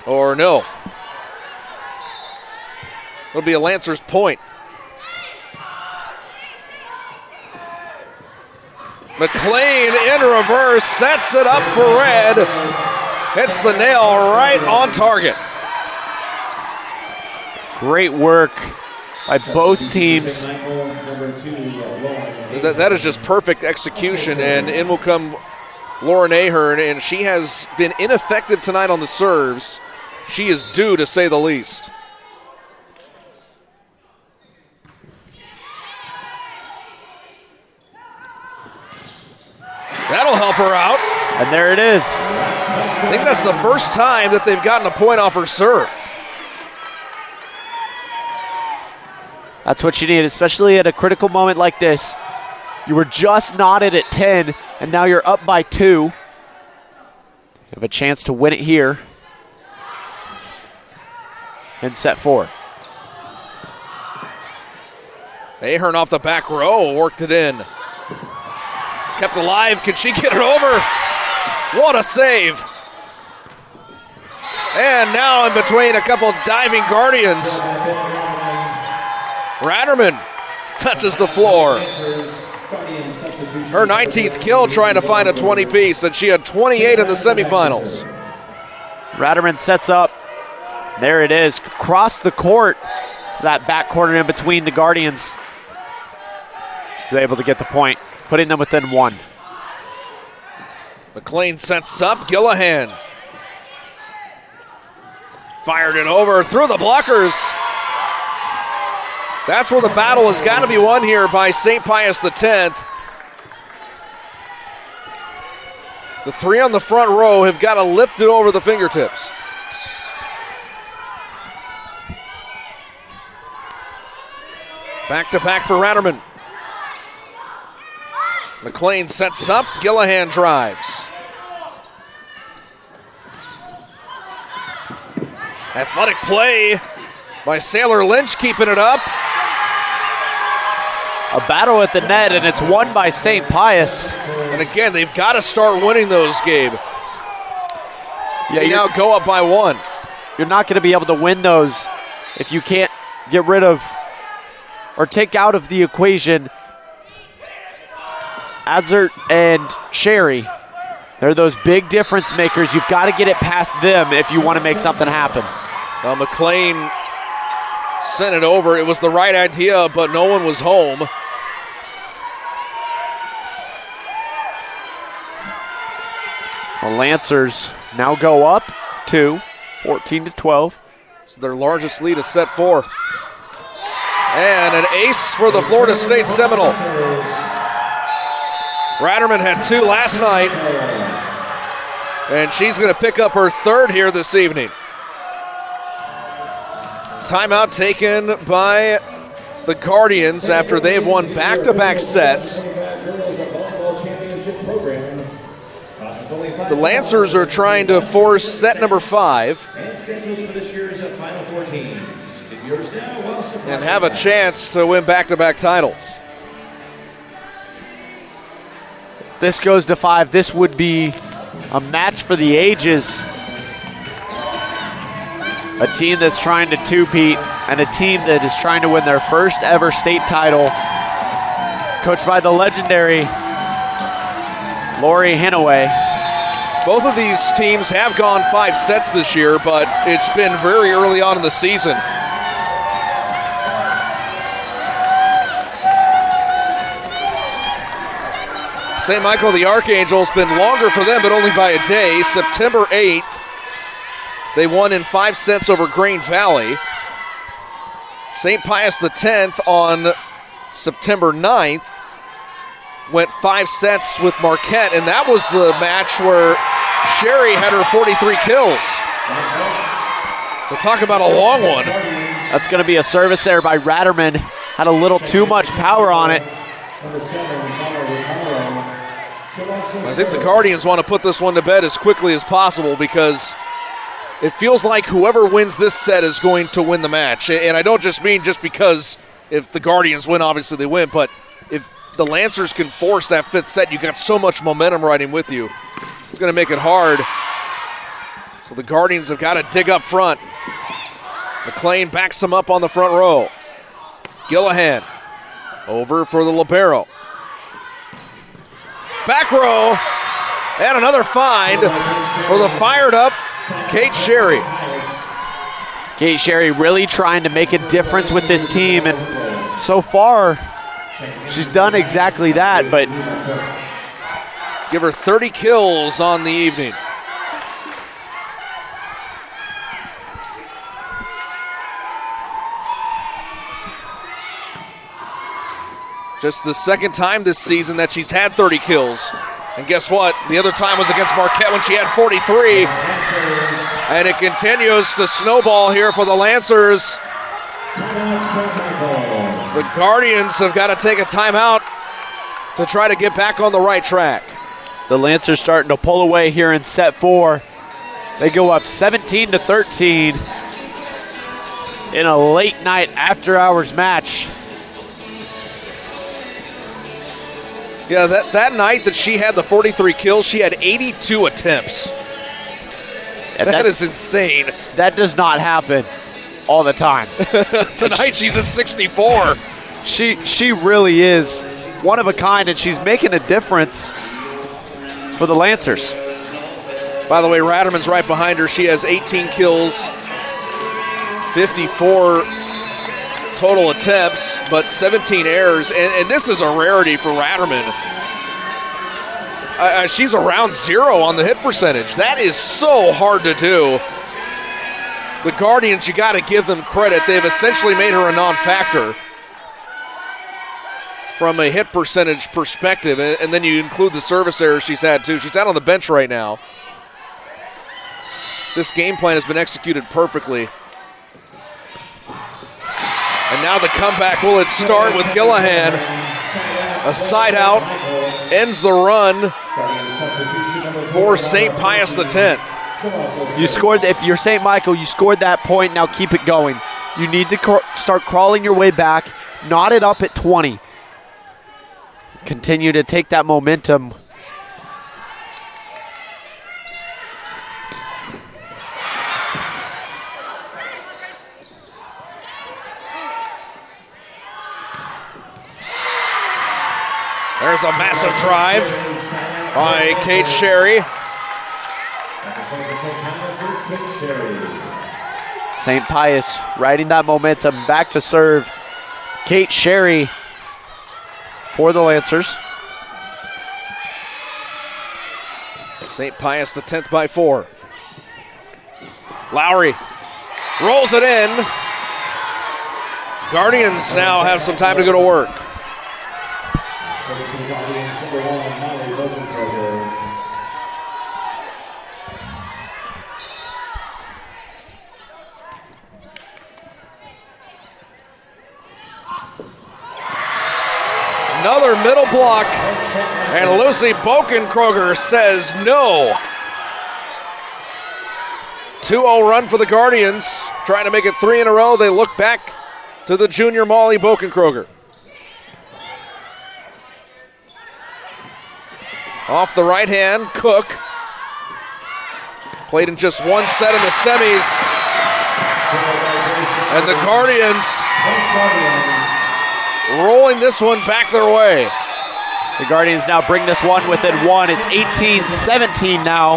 A: Or no. It'll be a Lancers point. McLean in reverse, sets it up for Red. Hits the nail right on target.
B: Great work by both teams.
A: That is just perfect execution, and in will come Lauren Ahern, and she has been ineffective tonight on the serves. She is due, to say the least. That'll help her out.
B: And there it is.
A: I think that's the first time that they've gotten a point off her serve.
B: That's what you need, especially at a critical moment like this. You were just knotted at 10, and now you're up by 2. You have a chance to win it here in set 4.
A: Ahern off the back row, worked it in. Kept alive, can she get it over? What a save. And now in between a couple diving Guardians. Ratterman touches the floor. Her 19th kill trying to find a 20-piece, and she had 28 in the semifinals.
B: Ratterman sets up. There it is, across the court. So that back corner in between the Guardians. She's able to get the point, putting them within 1.
A: McLean sets up, Gillihan. Fired it over through the blockers. That's where the battle has got to be won here by St. Pius X. The 3 on the front row have got to lift it over the fingertips. Back-to-back for Ratterman. McLean sets up. Gillihan drives. Athletic play by Sailor Lynch, keeping it up.
B: A battle at the net, and it's won by St. Pius.
A: And again, they've got to start winning those, Gabe.
B: Yeah,
A: you now go up by 1.
B: You're not going to be able to win those if you can't get rid of or take out of the equation Azert and Sherry. They're those big difference makers. You've got to get it past them if you want to make something happen.
A: Well, McLean sent it over. It was the right idea, but no one was home.
B: The Lancers now go up 14-12.
A: So their largest lead is set 4. And an ace for the Florida State Seminole. Ratterman had 2 last night, and she's going to pick up her 3rd here this evening. Timeout taken by the Guardians after they've won back-to-back sets. The Lancers are trying to force set number 5 and have a chance to win back-to-back titles.
B: This goes to 5. This would be a match for the ages. A team that's trying to two-peat and a team that is trying to win their first ever state title, coached by the legendary Lori Hinaway.
A: Both of these teams have gone 5 sets this year, but it's been very early on in the season. St. Michael the Archangel has been longer for them, but only by a day. September 8th, they won in 5 sets over Grain Valley. St. Pius X on September 9th went 5 sets with Marquette, and that was the match where Sherry had her 43 kills. So talk about a long one.
B: That's going to be a service there by Ratterman. Had a little too much power on it.
A: I think the Guardians want to put this one to bed as quickly as possible because it feels like whoever wins this set is going to win the match. And I don't just mean just because if the Guardians win, obviously they win, but if the Lancers can force that 5th set, you've got so much momentum riding with you. It's going to make it hard. So the Guardians have got to dig up front. McLean backs them up on the front row. Gillihan over for the libero. Back row, and another find for the fired up Kate Sherry.
B: Kate Sherry really trying to make a difference with this team, and so far she's done exactly that, but
A: give her 30 kills on the evening. Just the 2nd time this season that she's had 30 kills. And guess what? The other time was against Marquette when she had 43. And it continues to snowball here for the Lancers. The Guardians have got to take a timeout to try to get back on the right track.
B: The Lancers starting to pull away here in set 4. They go up 17-13 in a late night after hours match.
A: Yeah, that night that she had the 43 kills, she had 82 attempts. That is insane.
B: That does not happen all the time.
A: Tonight she's at 64.
B: She really is one of a kind, and she's making a difference for the Lancers.
A: By the way, Ratterman's right behind her. She has 18 kills, 54 total attempts, but 17 errors, and this is a rarity for Ratterman. She's around 0 on the hit percentage. That is so hard to do. The Guardians, you got to give them credit. They've essentially made her a non-factor from a hit percentage perspective, and then you include the service errors she's had too. She's out on the bench right now. This game plan has been executed perfectly. And And now the comeback, will it start with Gillihan? A side out ends the run for St. Pius X.
B: You scored. If you're St. Michael, you scored that point. Now keep it going. You need to start crawling your way back. Knot it up at 20. Continue to take that momentum.
A: There's a massive drive by Kate Sherry.
B: St. Pius riding that momentum back to serve. Kate Sherry for the Lancers.
A: St. Pius X by 4. Lowry rolls it in. Guardians now have some time to go to work. Another middle block, and Lucy Bokenkroger says no. 2-0 run for the Guardians, trying to make it 3 in a row. They look back to the junior Molly Bokenkroger. Off the right hand, Cook. Played in just one set in the semis. And the Guardians rolling this one back their way.
B: The Guardians now bring this one within 1. It's 18-17 now.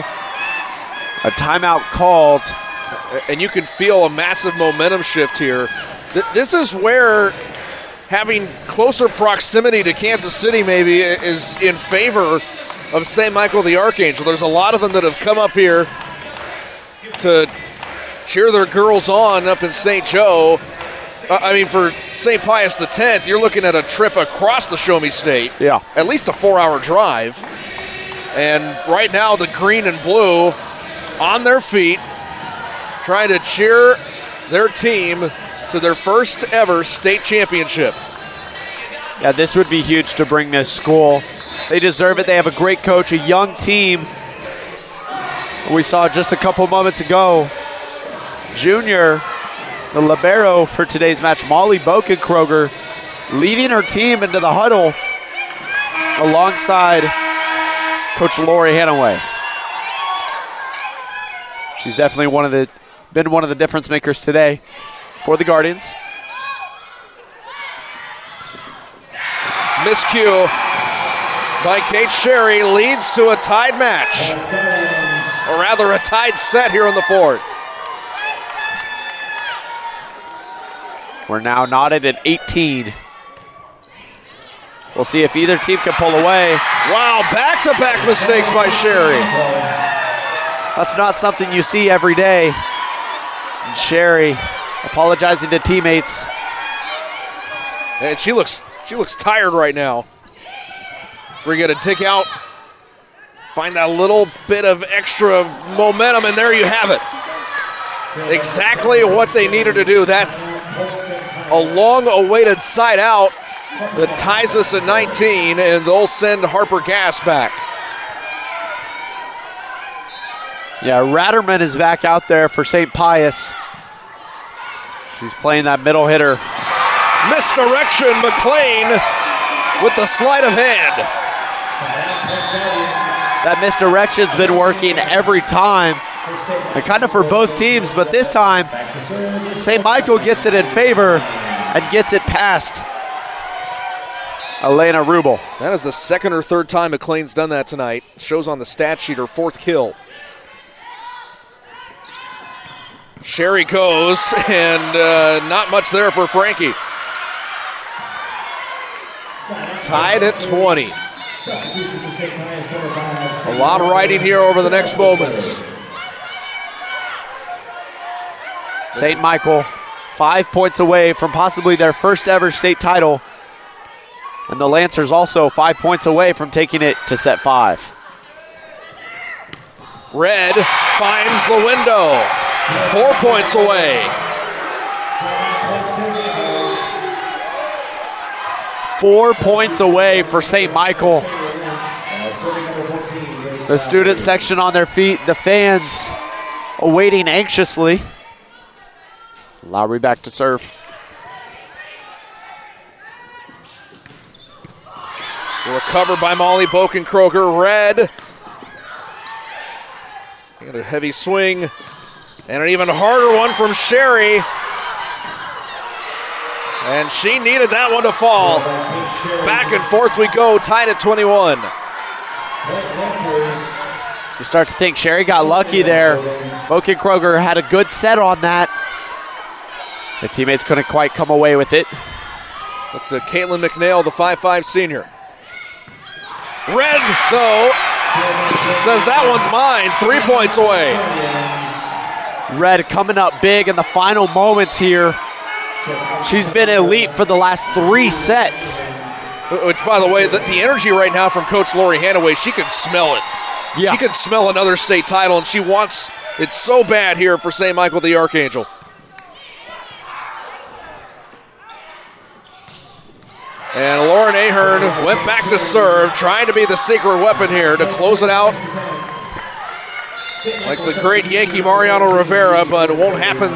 B: A timeout called.
A: And you can feel a massive momentum shift here. This is where having closer proximity to Kansas City maybe is in favor of St. Michael the Archangel. There's a lot of them that have come up here to cheer their girls on up in St. Joe. For St. Pius X, you're looking at a trip across the Show Me State.
B: Yeah.
A: At least a 4-hour drive. And right now, the green and blue on their feet, trying to cheer their team to their first ever state championship.
B: Yeah, this would be huge to bring this school. They deserve it. They have a great coach, a young team. We saw just a couple moments ago, junior, the libero for today's match, Molly Bokenkroger, leading her team into the huddle alongside Coach Lori Hanaway. She's definitely been one of the difference makers today for the Guardians.
A: Miscue by Kate Sherry leads to a tied match, or rather a tied set here in the fourth.
B: We're now knotted at 18. We'll see if either team can pull away.
A: Wow, back-to-back mistakes by Sherry.
B: That's not something you see every day. And Sherry apologizing to teammates.
A: And she looks tired right now. We're going to dig out, find that little bit of extra momentum, and there you have it. Exactly what they needed to do. That's a long-awaited side out that ties us at 19, and they'll send Harper Gass back.
B: Yeah, Ratterman is back out there for St. Pius. She's playing that middle hitter.
A: Misdirection, McLean with the sleight of hand.
B: That misdirection's been working every time, and kind of for both teams, but this time, St. Michael gets it in favor and gets it past Elena Rubel.
A: That is the second or third time McLean's done that tonight. Shows on the stat sheet her fourth kill. Sherry goes, and not much there for Frankie. Tied at 20. A lot of riding here over the next moments.
B: St. Michael, 5 points away from possibly their first ever state title. And the Lancers also 5 points away from taking it to set 5.
A: Red finds the window. 4 points away.
B: 4 points away for St. Michael. The student section on their feet, the fans awaiting anxiously. Lowry back to serve.
A: Recovered by Molly Bokenkroger. Red. And a heavy swing. And an even harder one from Sherry. And she needed that one to fall. Back and forth we go, tied at 21.
B: You start to think Sherry got lucky there. Bokenkroger had a good set on that. The teammates couldn't quite come away with it.
A: But Caitlin McNeil, the 5'5 senior. Red, though, says that one's mine. 3 points away.
B: Red coming up big in the final moments here. She's been elite for the last 3 sets.
A: Which, by the way, the energy right now from Coach Lori Hanaway, she can smell it.
B: Yeah.
A: She can smell another state title, and she wants it so bad here for St. Michael the Archangel. And Lauren Ahern went back to serve, trying to be the secret weapon here to close it out. Like the great Yankee Mariano Rivera, but it won't happen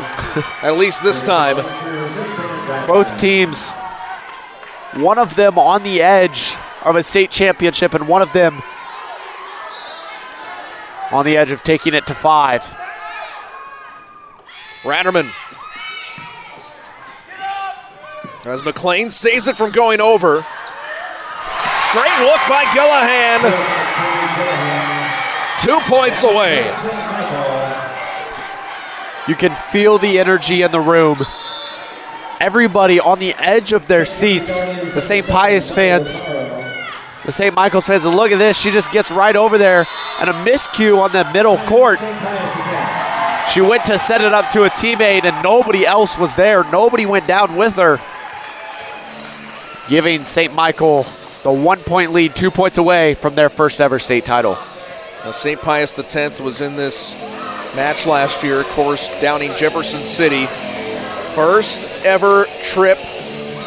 A: at least this time.
B: Both teams, one of them on the edge of a state championship and one of them on the edge of taking it to 5.
A: Ratterman. As McLean saves it from going over. Great look by Gillahan. 2 points away.
B: You can feel the energy in the room. Everybody on the edge of their seats. The St. Pius fans, the St. Michael's fans. And look at this. She just gets right over there. And a miscue on the middle court. She went to set it up to a teammate and nobody else was there. Nobody went down with her. Giving St. Michael the 1 point lead, 2 points away from their first ever state title.
A: Now, St. Pius X was in this match last year, of course, downing Jefferson City. First ever trip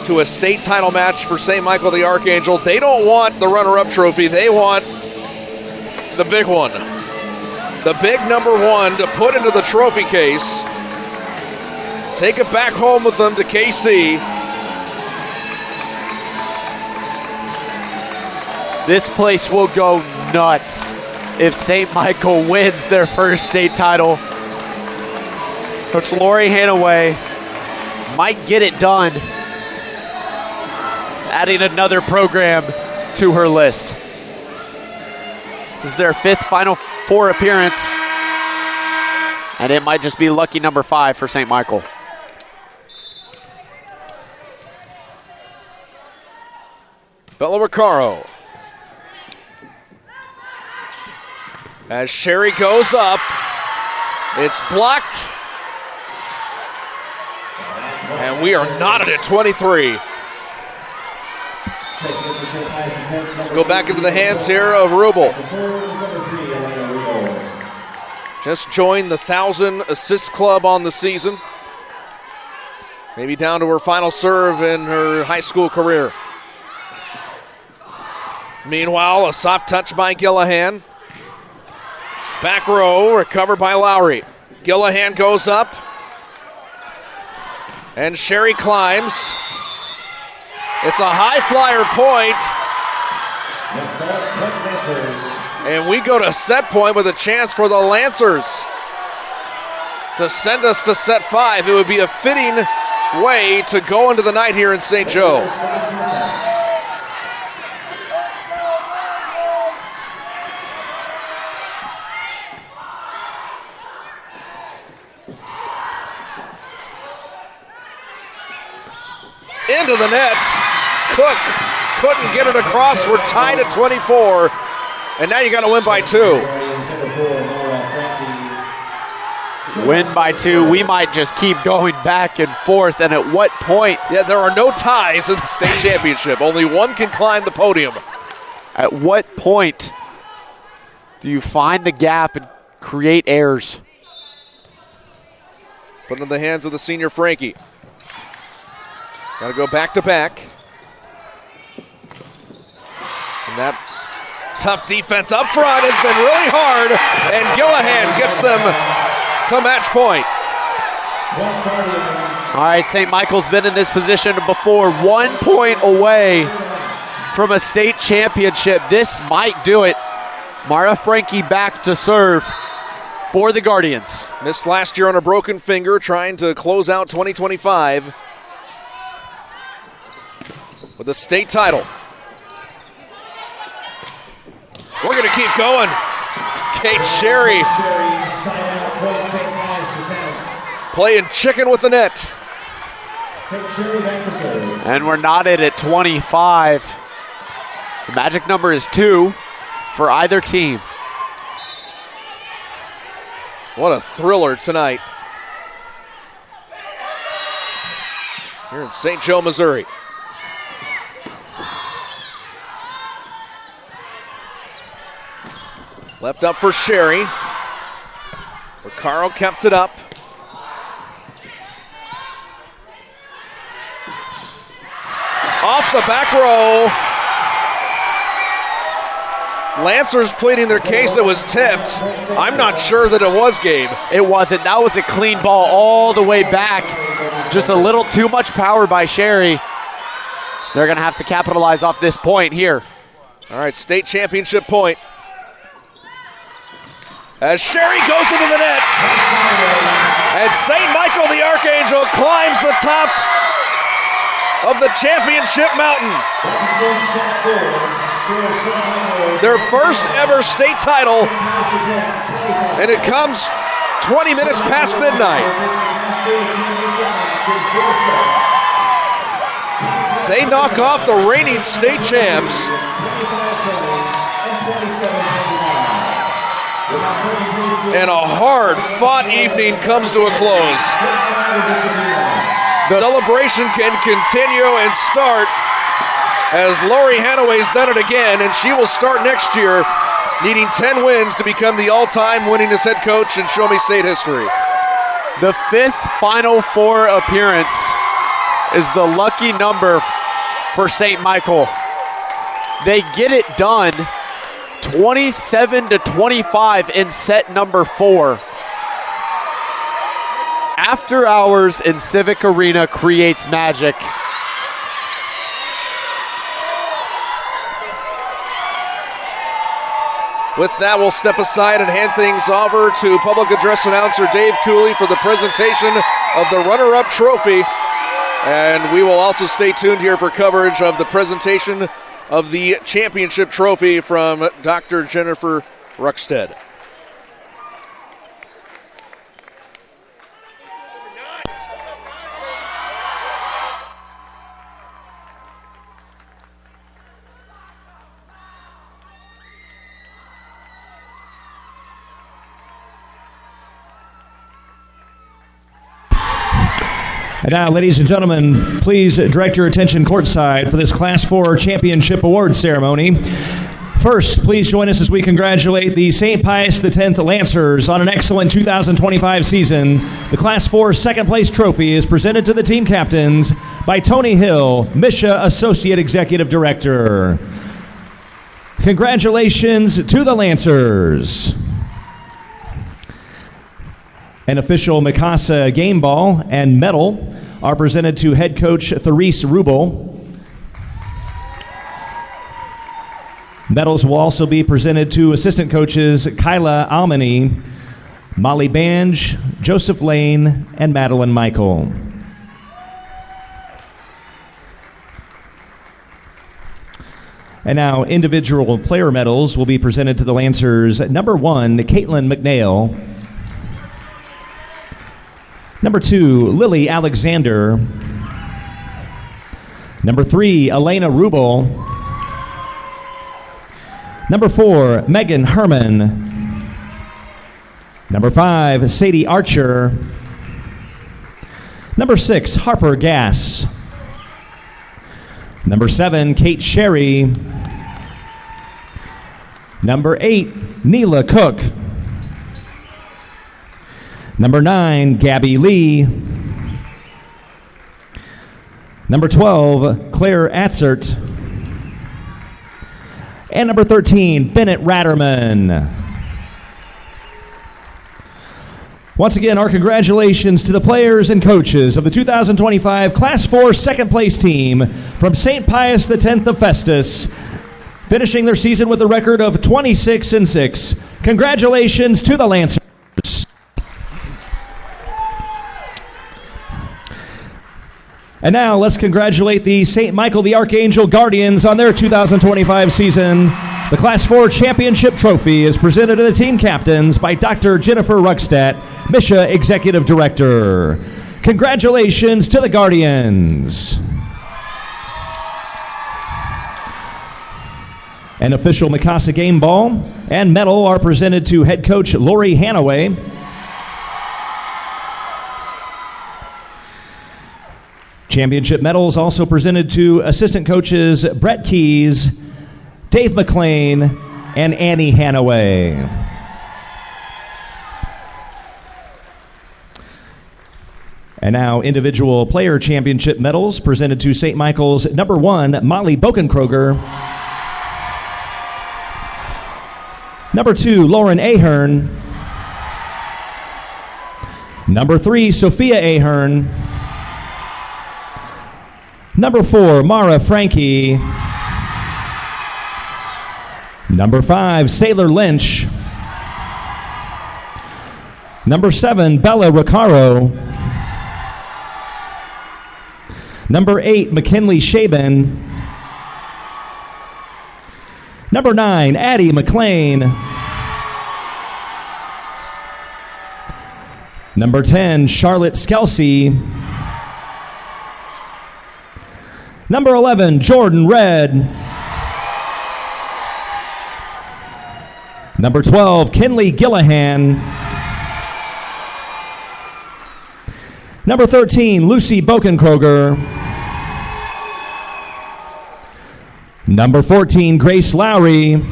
A: to a state title match for St. Michael the Archangel. They don't want the runner-up trophy. They want the big one. The big number 1 to put into the trophy case. Take it back home with them to KC.
B: This place will go nuts if St. Michael wins their first state title. Coach Lori Hanaway might get it done, adding another program to her list. This is their 5th Final Four appearance, and it might just be lucky number 5 for St. Michael.
A: Bella Recaro. As Sherry goes up, it's blocked. And we are knotted at 23. Go back into the hands here of Rubel. Just joined the 1,000 assist club on the season. Maybe down to her final serve in her high school career. Meanwhile, a soft touch by Gillahan. Back row, recovered by Lowry. Gillahan goes up. And Sherry climbs. It's a high flyer point. And we go to set point with a chance for the Lancers to send us to set 5. It would be a fitting way to go into the night here in St. Joe. Into the net. Cook couldn't get it across. We're tied at 24. And now you got to win by 2.
B: Win by 2. We might just keep going back and forth. And at what point?
A: Yeah, there are no ties in the state championship. Only one can climb the podium.
B: At what point do you find the gap and create errors?
A: Put it in the hands of the senior Frankie. Got to go back to back. that tough defense up front has been really hard, and Gillahan gets them to match point.
B: All right, St. Michael's been in this position before, 1 point away from a state championship. This might do it. Mara Frankie back to serve for the Guardians.
A: Missed last year on a broken finger, trying to close out 2025 with a state title. We're going to keep going. Kate Sherry playing chicken with the net.
B: And we're knotted at 25. The magic number is 2 for either team.
A: What a thriller tonight here in St. Joe, Missouri. Left up for Sherry. Recaro kept it up. Off the back row. Lancers pleading their case it was tipped. I'm not sure that it was, Gabe.
B: It wasn't. That was a clean ball all the way back. Just a little too much power by Sherry. They're going to have to capitalize off this point here.
A: All right, state championship point. As Sherry goes into the net. And St. Michael the Archangel climbs the top of the championship mountain. Their first ever state title, and it comes 20 minutes past midnight. They knock off the reigning state champs. And a hard-fought evening comes to a close. The celebration can continue and start as Lori Hanaway's done it again, and she will start next year needing 10 wins to become the all-time winningest head coach in Show Me State history.
B: The 5th Final Four appearance is the lucky number for St. Michael. They get it done 27-25 in set number 4. After Hours in Civic Arena creates magic.
A: With that, we'll step aside and hand things over to public address announcer Dave Cooley for the presentation of the runner-up trophy. And we will also stay tuned here for coverage of the presentation of the championship trophy from Dr. Jennifer Ruckstead.
C: And now, ladies and gentlemen, please direct your attention courtside for this Class 4 Championship Award ceremony. First, please join us as we congratulate the St. Pius X Lancers on an excellent 2025 season. The Class 4 second place trophy is presented to the team captains by Tony Hill, Misha Associate Executive Director. Congratulations to the Lancers. An official Mikasa game ball and medal are presented to head coach Therese Rubel. Medals will also be presented to assistant coaches Kyla Almany, Molly Bange, Joseph Lane, and Madeline Michael. And now individual player medals will be presented to the Lancers. Number 1, Caitlin McNeil. Number 2, Lily Alexander. Number 3, Elena Rubel. Number 4, Megan Herman. Number 5, Sadie Archer. Number 6, Harper Gass. Number 7, Kate Sherry. Number 8, Neela Cook. Number 9, Gabby Lee. Number 12, Claire Atzert. and number 13, Bennett Ratterman. Once again, our congratulations to the players and coaches of the 2025 Class 4 second place team from St. Pius X of Festus, finishing their season with a record of 26-6. Congratulations to the Lancers. And now let's congratulate the St. Michael the Archangel Guardians on their 2025 season. The Class 4 Championship Trophy is presented to the team captains by Dr. Jennifer Ruckstadt, Misha Executive Director. Congratulations to the Guardians. An official Mikasa game ball and medal are presented to head coach Lori Hanaway. Championship medals also presented to assistant coaches Brett Keys, Dave McLean, and Annie Hanaway. And now individual player championship medals presented to St. Michael's number 1, Molly Bokenkroger. Number 2, Lauren Ahern. Number 3, Sophia Ahern. Number 4, Mara Frankie. Number 5, Sailor Lynch. Number 7, Bella Riccaro. Number 8, McKinley Shaban. Number 9, Addie McLean. Number 10, Charlotte Skelsey. Number 11, Jordan Red. Number 12, Kinley Gillihan. Number 13, Lucy Bokenkroger. Number 14, Grace Lowry.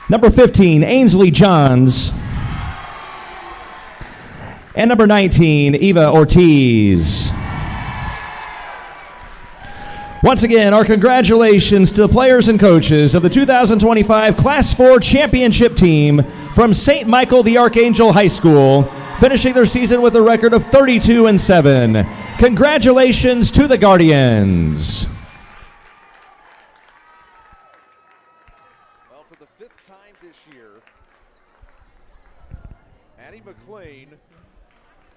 C: Number 15, Ainsley Johns. And number 19, Eva Ortiz. Once again, our congratulations to the players and coaches of the 2025 Class 4 Championship team from St. Michael the Archangel High School, finishing their season with a record of 32-7. Congratulations to the Guardians.
A: Well, for the 5th time this year, Addie McLean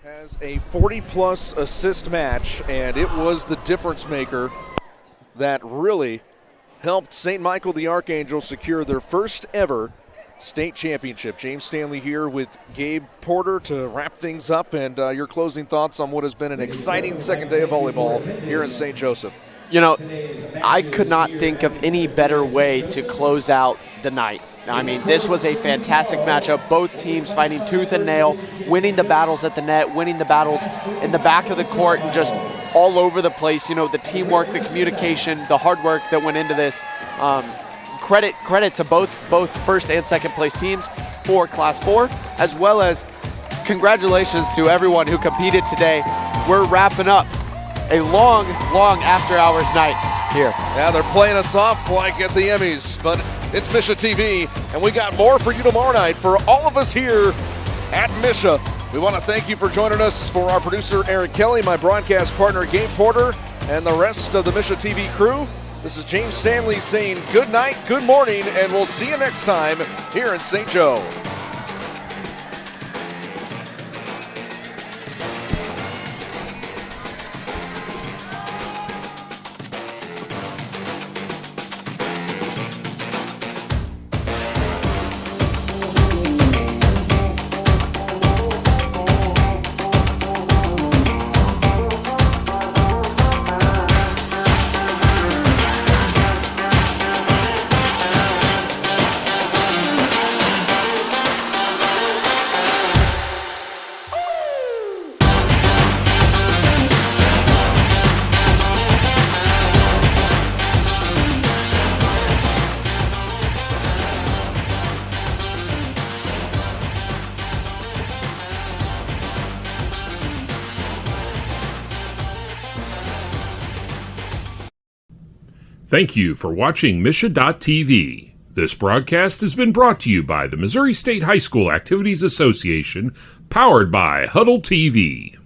A: has a 40-plus assist match, and it was the difference maker that really helped St. Michael the Archangel secure their first ever state championship. James Stanley here with Gabe Porter to wrap things up, and your closing thoughts on what has been an exciting second day of volleyball here in St. Joseph.
B: You know, I could not think of any better way to close out the night. I mean, this was a fantastic matchup. Both teams fighting tooth and nail, winning the battles at the net, winning the battles in the back of the court, and just all over the place. You know, the teamwork, the communication, the hard work that went into this. Credit to both first and second place teams for Class 4, as well as congratulations to everyone who competed today. We're wrapping up a long after hours night here.
A: Yeah, they're playing us off like at the Emmys, but it's Misha TV, and we got more for you tomorrow night. For all of us here at Misha, we want to thank you for joining us. For our producer, Eric Kelly, my broadcast partner, Gabe Porter, and the rest of the Misha TV crew, this is James Stanley saying good night, good morning, and we'll see you next time here in St. Joe.
M: Thank you for watching Misha.tv. This broadcast has been brought to you by the Missouri State High School Activities Association, powered by Huddle TV.